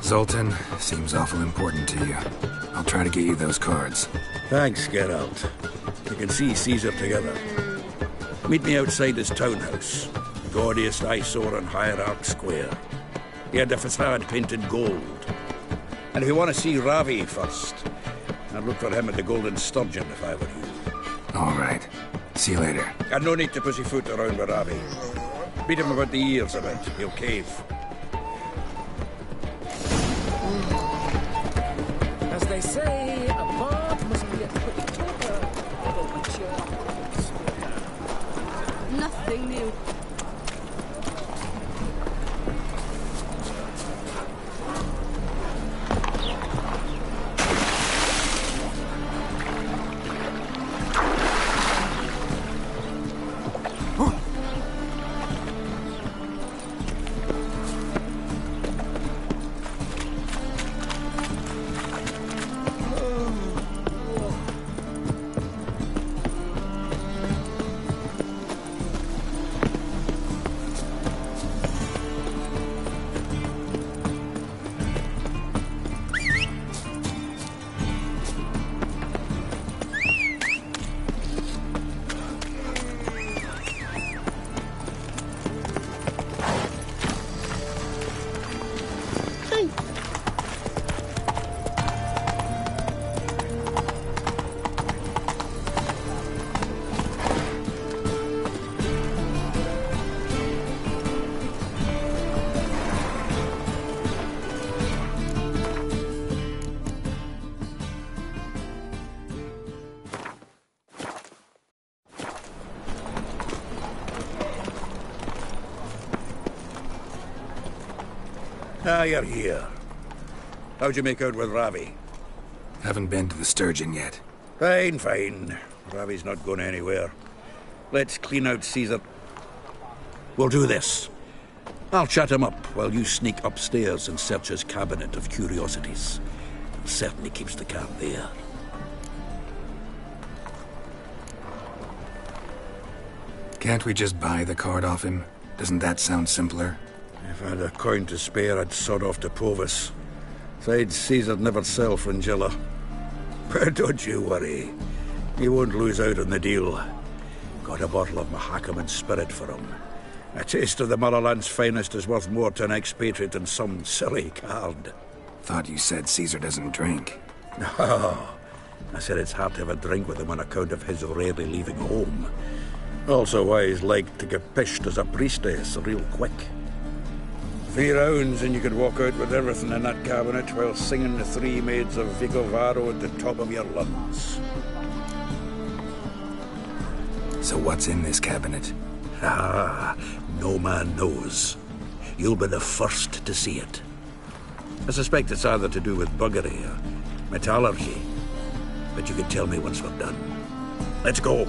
Zoltan seems awful important to you. I'll try to get you those cards. Thanks, Geralt. You can see Caesar together. Meet me outside his townhouse. Gaudiest eyesore on Hierarch Square. He had the facade painted gold. And if you want to see Ravi first, I'd look for him at the Golden Sturgeon if I were you. All right. See you later. And no need to pussyfoot around with Ravi. Beat him about the ears a bit. He'll cave. As they say, a bard must be a quick talker, although Nothing new. Ah, you're here. How'd you make out with Ravi? Haven't been to the Sturgeon yet. Fine, fine. Ravi's not going anywhere. Let's clean out Caesar. We'll do this. I'll chat him up while you sneak upstairs and search his cabinet of curiosities. Certainly keeps the card there. Can't we just buy the card off him? Doesn't that sound simpler? If I had a coin to spare, I'd sod off to Provis. Besides, Caesar'd never sell Fringilla. But don't you worry. He won't lose out on the deal. Got a bottle of Mahakaman spirit for him. A taste of the motherland's finest is worth more to an expatriate than some silly card. Thought you said Caesar doesn't drink. No. I said it's hard to have a drink with him on account of his rarely leaving home. Also why he's like to get pished as a priestess real quick. 3 rounds and you could walk out with everything in that cabinet while singing the 3 maids of Vicovaro at the top of your lungs. So what's in this cabinet? Ah, no man knows. You'll be the first to see it. I suspect it's either to do with buggery or metallurgy. But you can tell me once we're done. Let's go.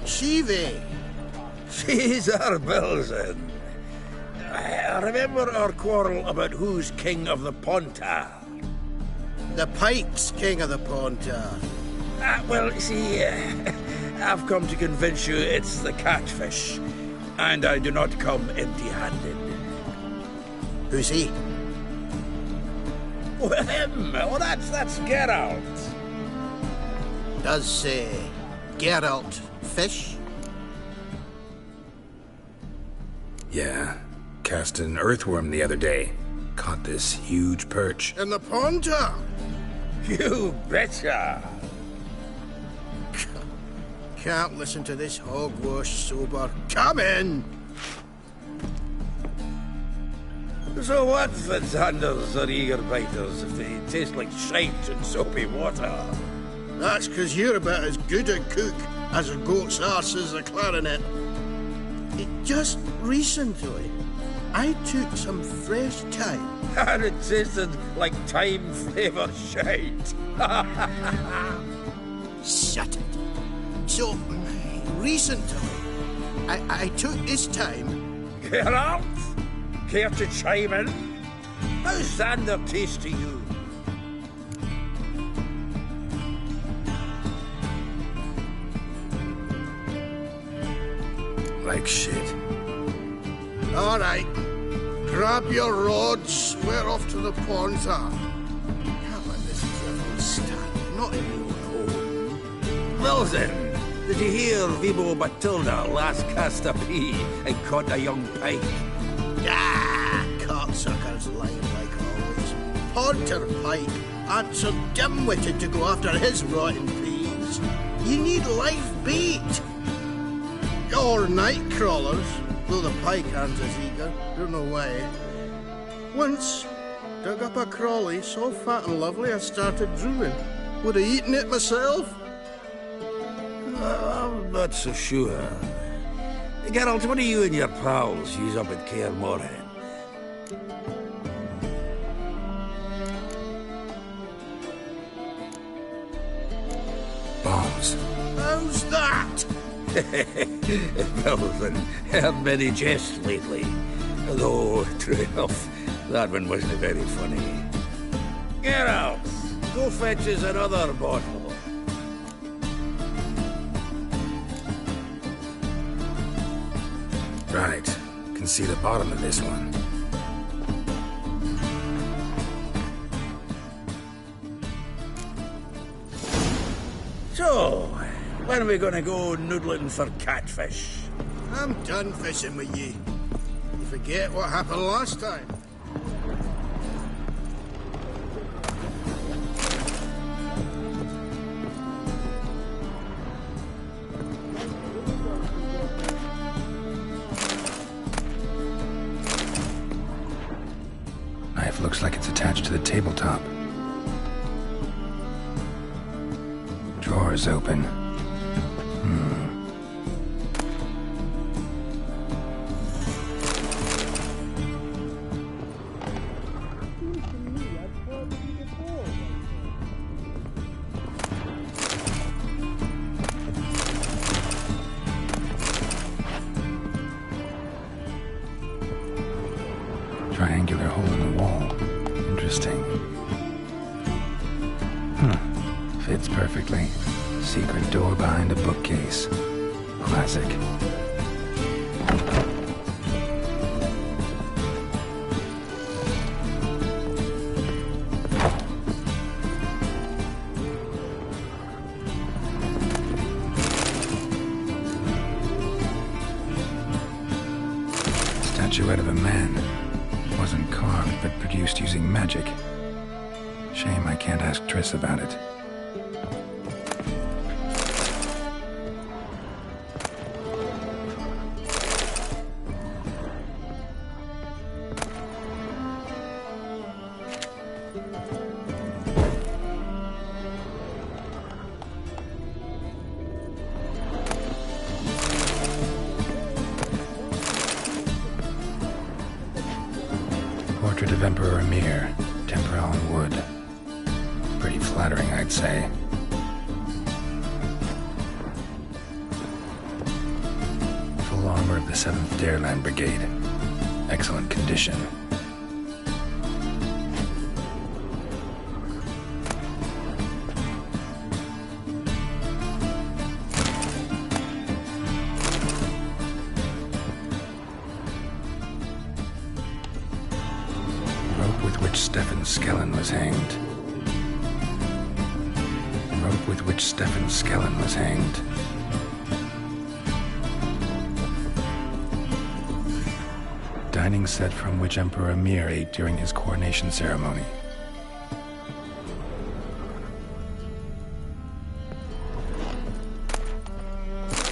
Chivi! Caesar Bilzen. I remember our quarrel about who's king of the Pontar. The Pike's king of the Pontar. Well, see, I've come to convince you it's the catfish. And I do not come empty-handed. Who's he? Well, him. Well, that's Geralt. Does say Geralt fish? Yeah. Cast an earthworm the other day. Caught this huge perch. In the Pontar? You betcha. Can't listen to this hogwash sober. Come in! So what, Fitzhanders or eager biters, if they taste like shite and soapy water? That's because you're about as good a cook as a goat's arse is a clarinet. Just recently, I took some fresh thyme. And it tasted like thyme-flavoured shite. Shut it. So, recently, I took this thyme. Geralt? Care to chime in? How's Xander taste to you? Like shit. All right. Grab your rods. We're off to the pond. Can't let this devil stand. Not in your home. Well then, did you hear Vibo Matilda last cast a pea and caught a young pike? Ah, cocksuckers lying like always. Ponter Pike aren't so dim-witted to go after his rotten peas. You need live bait. Or night crawlers, though the pike aren't as eager. Don't know why. Once, dug up a crawly so fat and lovely I started drooling. Would have eaten it myself. I'm not so sure. Geralt, what do you and your pals use up at Kaer Morhen? Bombs. How's that? Well then, heard many jests lately. Though, true enough, that one wasn't very funny. Geralt, go fetch us another bottle. Right. Can see the bottom of this one. So, when are we gonna go noodling for catfish? I'm done fishing with you. You forget what happened last time. Knife looks like it's attached to the tabletop. Drawer's open. Triangular hole in the wall. Interesting. Fits perfectly. Secret door behind a bookcase. Classic. Statuette of a man. Wasn't carved, but produced using magic. Shame I can't ask Triss about it. Portrait of Emperor Emir, temporal in wood. Pretty flattering, I'd say. Full armor of the 7th Dareland Brigade. Excellent condition. Stefan Skellen was hanged. Rope with which Stefan Skellen was hanged. Dining set from which Emperor Emir ate during his coronation ceremony.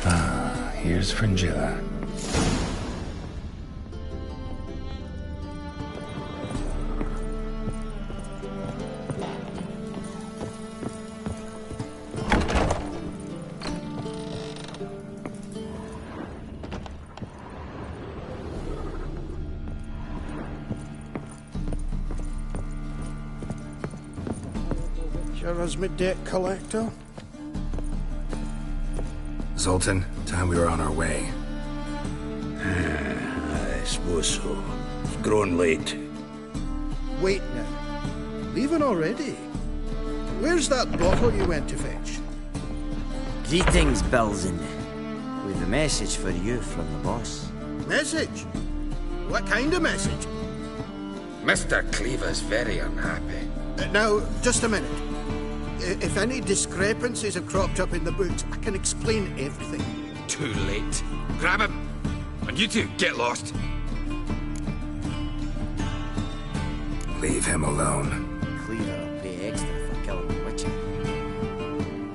Ah, here's Fringilla. Sure as me debt collector. Zoltan, time we were on our way. I suppose so. It's grown late. Wait now. Leaving already? Where's that bottle you went to fetch? Greetings, Bilzen. With a message for you from the boss. Message? What kind of message? Mr. Cleaver's very unhappy. Now, just a minute. If any discrepancies have cropped up in the books, I can explain everything. Too late. Grab him! And you two, get lost. Leave him alone. Cleaver will pay extra for killing the Witcher.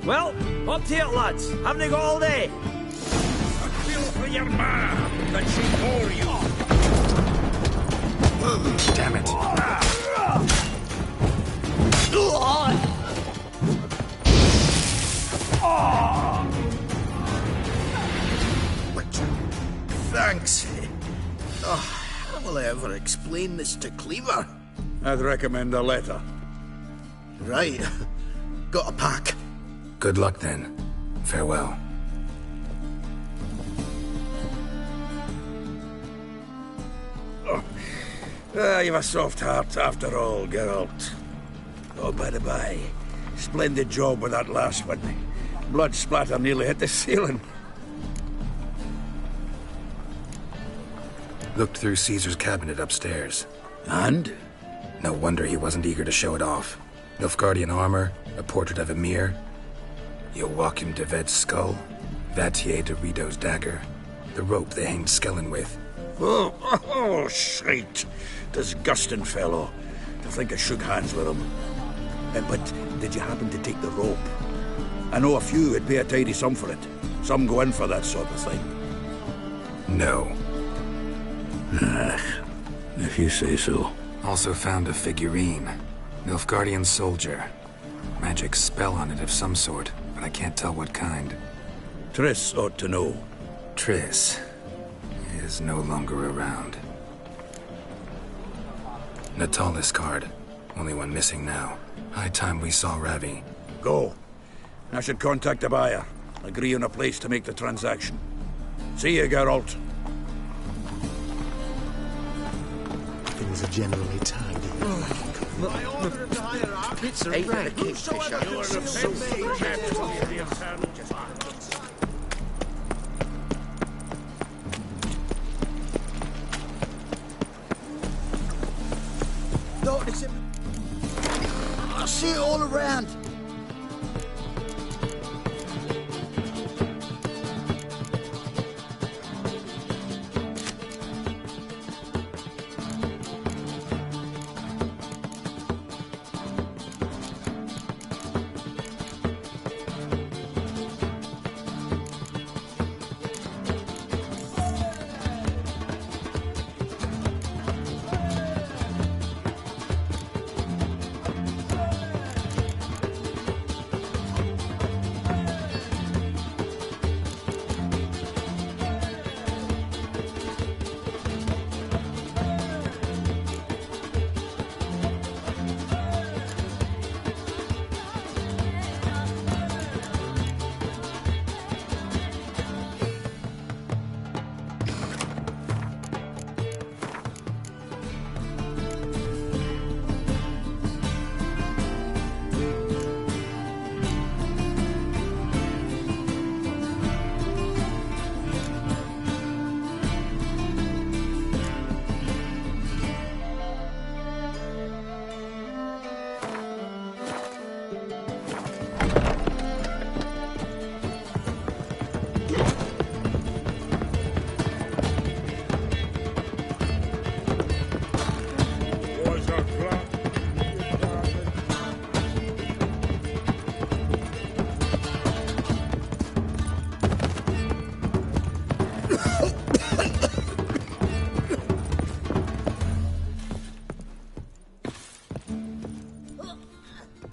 Well, up to it, lads. Haven't you got all day? I feel for your ma that she bore you. Damn it. Witcher. Thanks. Oh, how will I ever explain this to Cleaver? I'd recommend a letter. Right. Got a pack. Good luck then. Farewell. You've a soft heart after all, Geralt. Oh, by the by, splendid job with that last one. Blood splatter nearly hit the ceiling. Looked through Caesar's cabinet upstairs. And? No wonder he wasn't eager to show it off. Nilfgaardian armor, a portrait of Emir, Joachim de Ved's skull, Vatier de Rideau's dagger, the rope they hanged Skellen with. Oh, shite. Disgusting fellow. To think I shook hands with him. But did you happen to take the rope? I know a few would pay a tidy sum for it. Some go in for that sort of thing. No. If you say so. Also found a figurine. Nilfgaardian soldier. Magic spell on it of some sort, but I can't tell what kind. Triss ought to know. Triss is no longer around. Natalis card. Only one missing now. High time we saw Ravi. Go. I should contact the buyer. Agree on a place to make the transaction. See you, Geralt. Things are generally tidy. I ordered the higher up. It's a Ain't rag. the kingfisher. You are so forgetful of the infernal departments. I see it all around.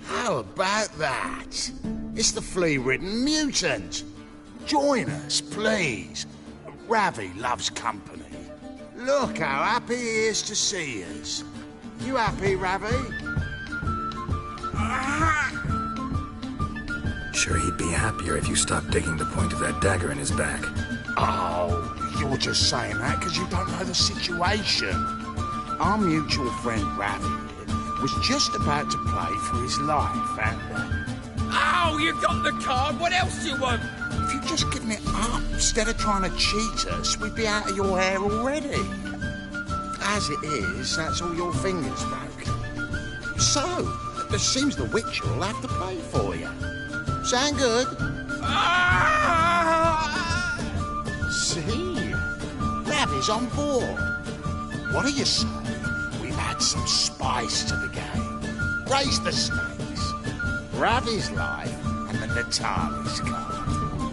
How about that? It's the flea-ridden mutant. Join us, please. Ravi loves company. Look how happy he is to see us. You happy, Ravi? sure he'd be happier if you stopped digging the point of that dagger in his back. Oh, you're just saying that because you don't know the situation. Our mutual friend Ravi was just about to play for his life, and... Oh, you got the card. What else do you want? If you'd just given it up instead of trying to cheat us, we'd be out of your hair already. As it is, that's all your fingers broken. So, it seems the Witcher will have to pay for you. Sound good? See? Ravi's on board. What do you say? We've had some spice to the game. Raise the stakes. Ravi's life and the Natali's card.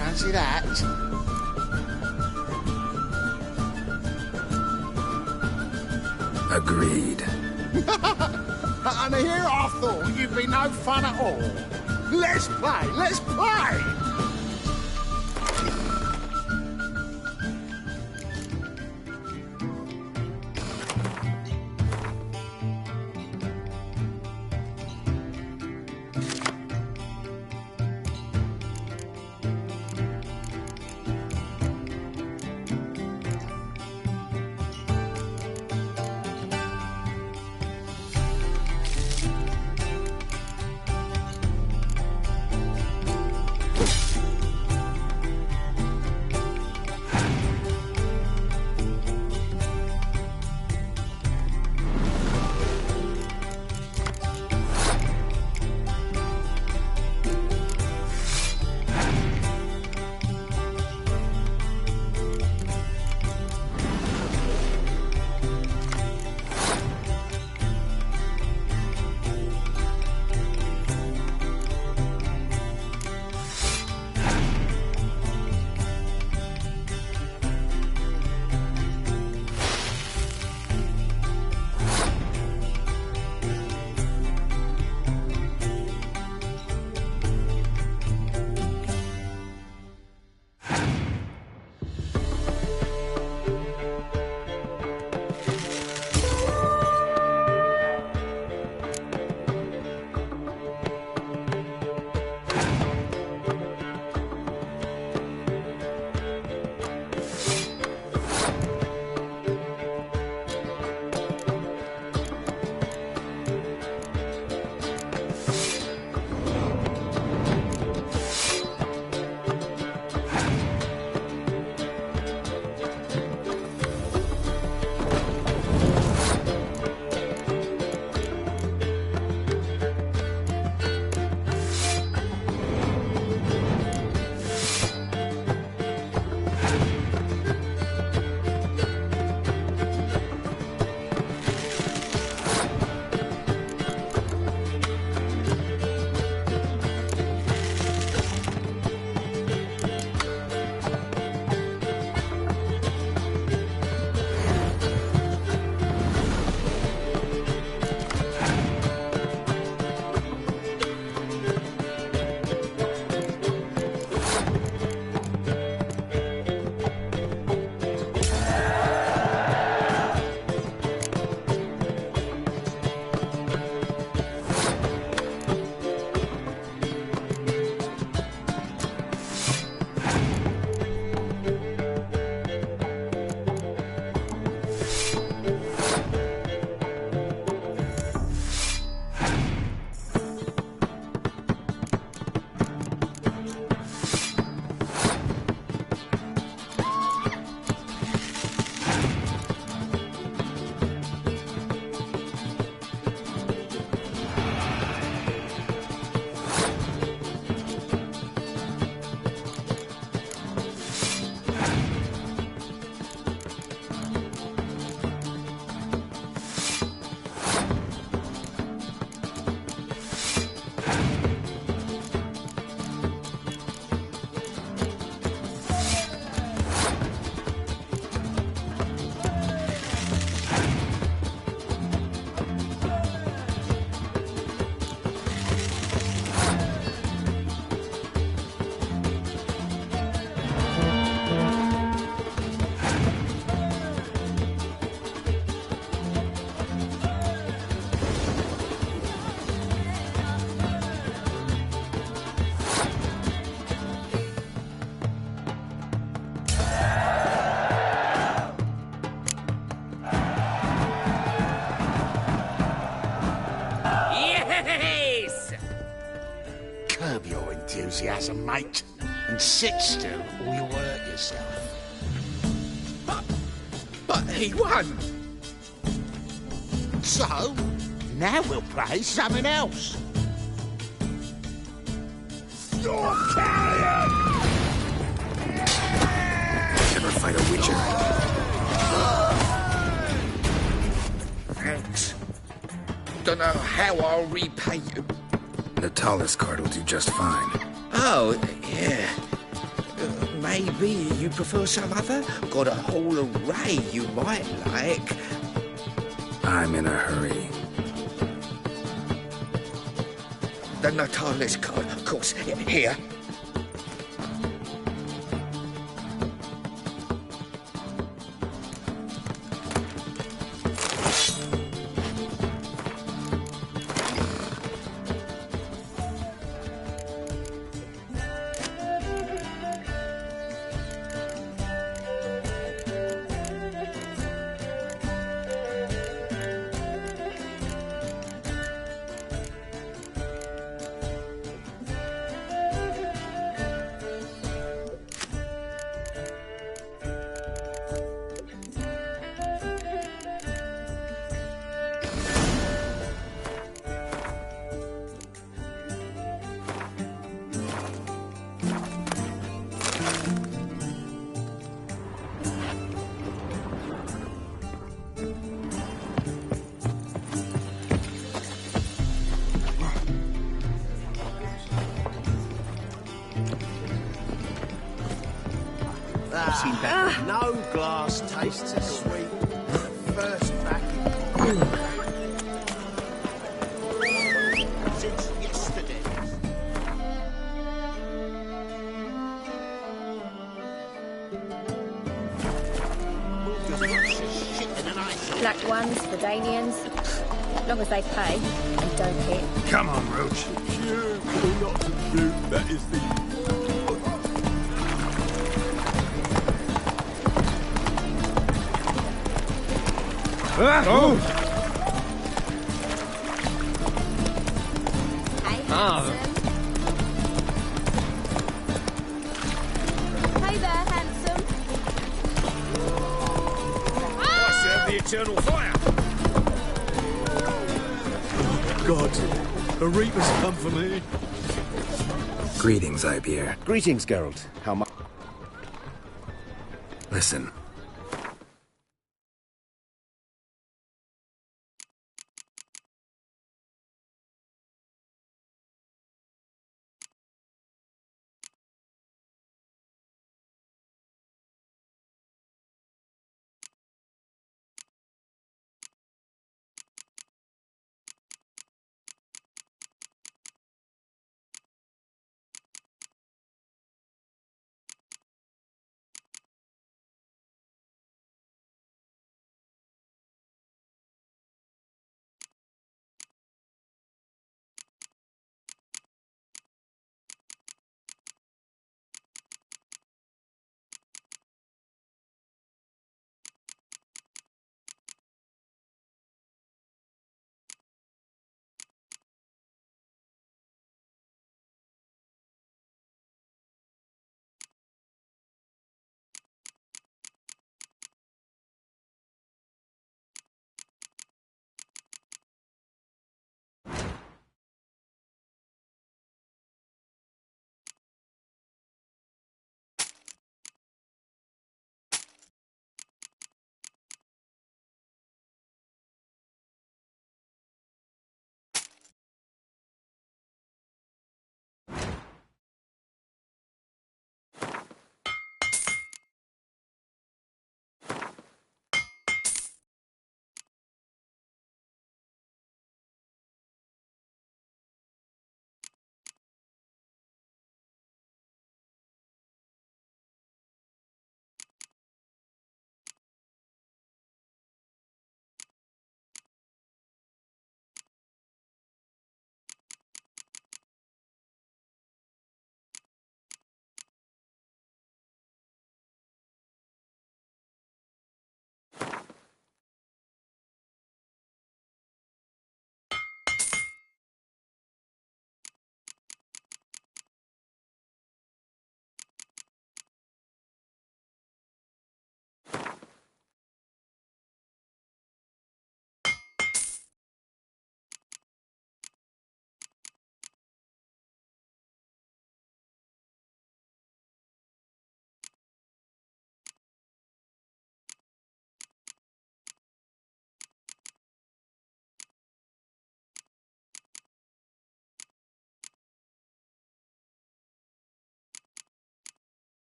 Fancy that? Agreed. And here I thought you'd be no fun at all. Let's play, let's play! enthusiasm, mate. And sit still or you'll hurt yourself. But he won. So, now we'll play something else. Storm Carrion! Ever fight a Witcher? Thanks. Don't know how I'll repay you. The tallest card will do just fine. Oh, yeah. Maybe you prefer some other? Got a whole array you might like. I'm in a hurry. The Natalis card, of course. Here. No glass tastes as sweet. First back since yesterday. Black ones for Danians. As long as they pay and don't hit. Come on, Roach. Sure, not to do. That is the. Oh! Hey there, handsome. Nice to have the eternal fire. God, the Reapers come for me. Greetings, Ibeer. Greetings, Geralt. How much? Listen,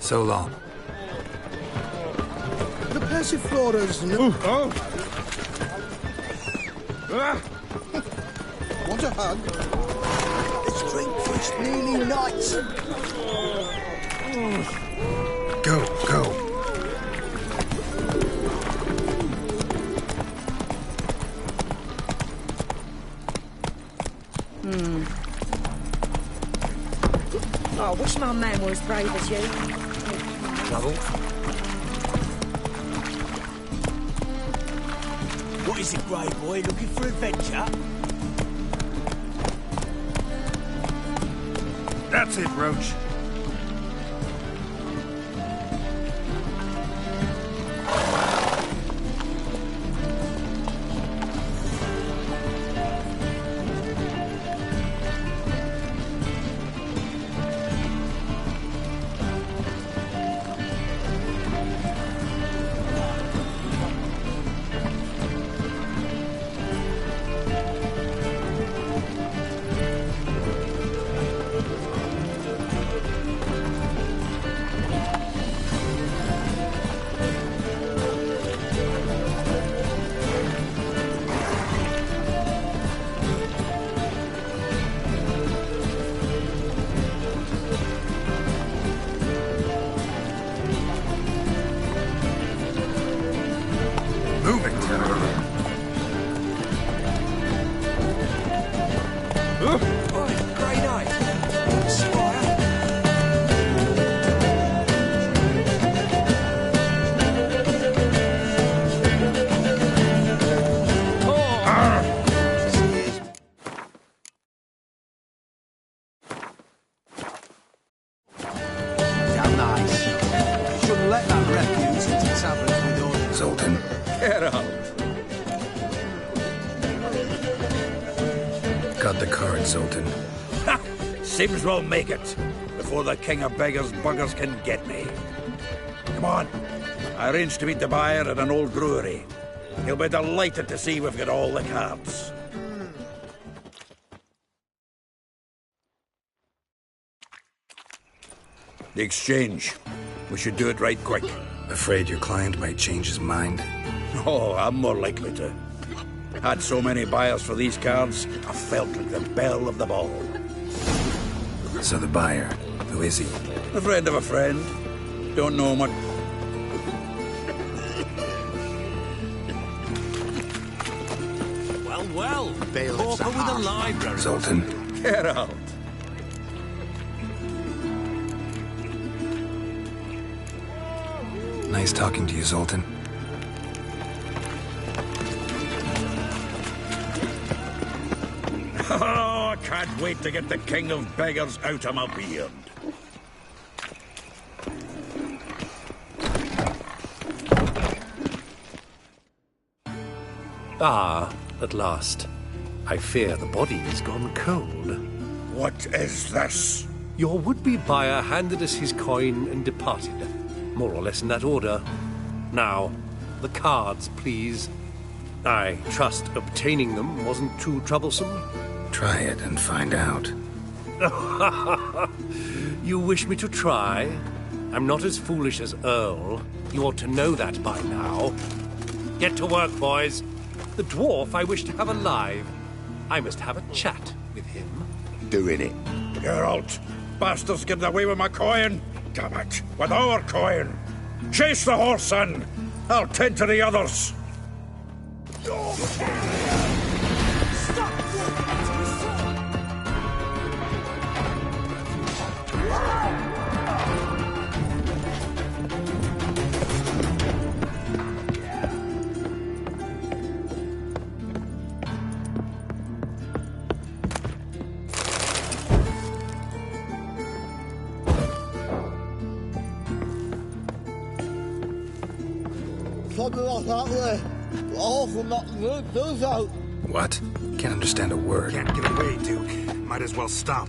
So long. The Passiflora's no... Oh! Want a hug? This drink is really nice. Go. Oh, I wish my man were as brave as you. Trouble? What is it, Grey Boy? Looking for adventure? That's it, Roach. Seems we'll make it before the king of beggars buggers can get me. Come on. I arranged to meet the buyer at an old brewery. He'll be delighted to see we've got all the cards. The exchange. We should do it right quick. Afraid your client might change his mind? Oh, I'm more likely to. Had so many buyers for these cards, I felt like the belle of the ball. So the buyer, who is he? A friend of a friend. Don't know much. Well. Pauper with a library. Zoltan. Get out. Nice talking to you, Zoltan. Oh, I can't wait to get the king of beggars out of my beard. Ah, at last. I fear the body has gone cold. What is this? Your would-be buyer handed us his coin and departed. More or less in that order. Now, the cards, please. I trust obtaining them wasn't too troublesome? Try it and find out. You wish me to try? I'm not as foolish as Earl. You ought to know that by now. Get to work, boys. The dwarf I wish to have alive. I must have a chat with him. Doing it. Geralt, bastards getting away with my coin. Damn it, with our coin. Chase the horse, son. I'll tend to the others. Something like that there. Awful not good, does out. What? Can't understand a word. Can't give away, Duke. Might as well stop.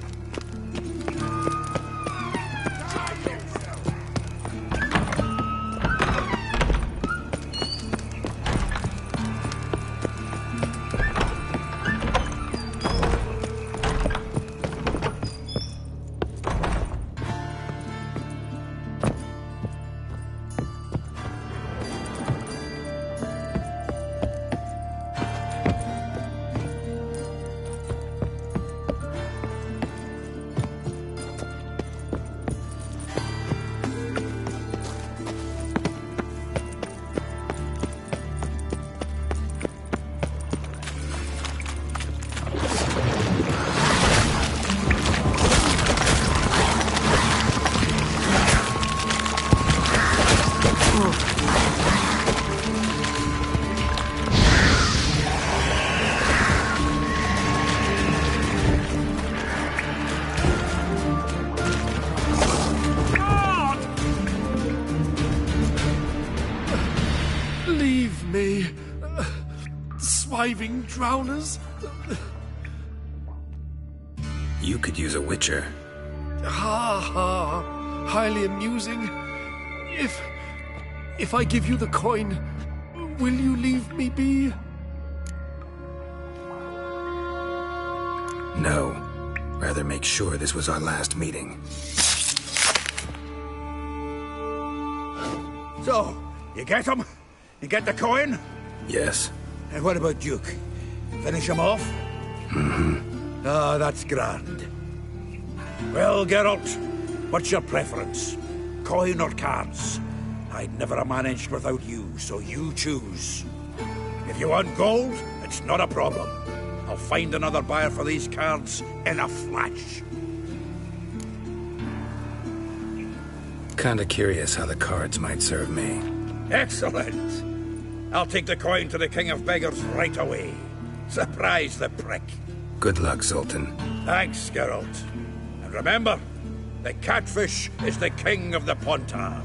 reviving drowners. You could use a witcher. Ha ha. Highly amusing. If I give you the coin, will you leave me be? No. Rather make sure this was our last meeting. So, you get him? You get the coin? Yes. And what about Duke? Finish him off? Mm-hmm. Ah, that's grand. Well, Geralt, what's your preference? Coin or cards? I'd never have managed without you, so you choose. If you want gold, it's not a problem. I'll find another buyer for these cards in a flash. Kinda curious how the cards might serve me. Excellent! I'll take the coin to the King of Beggars right away. Surprise the prick. Good luck, Sultan. Thanks, Geralt. And remember, the catfish is the king of the Pontar.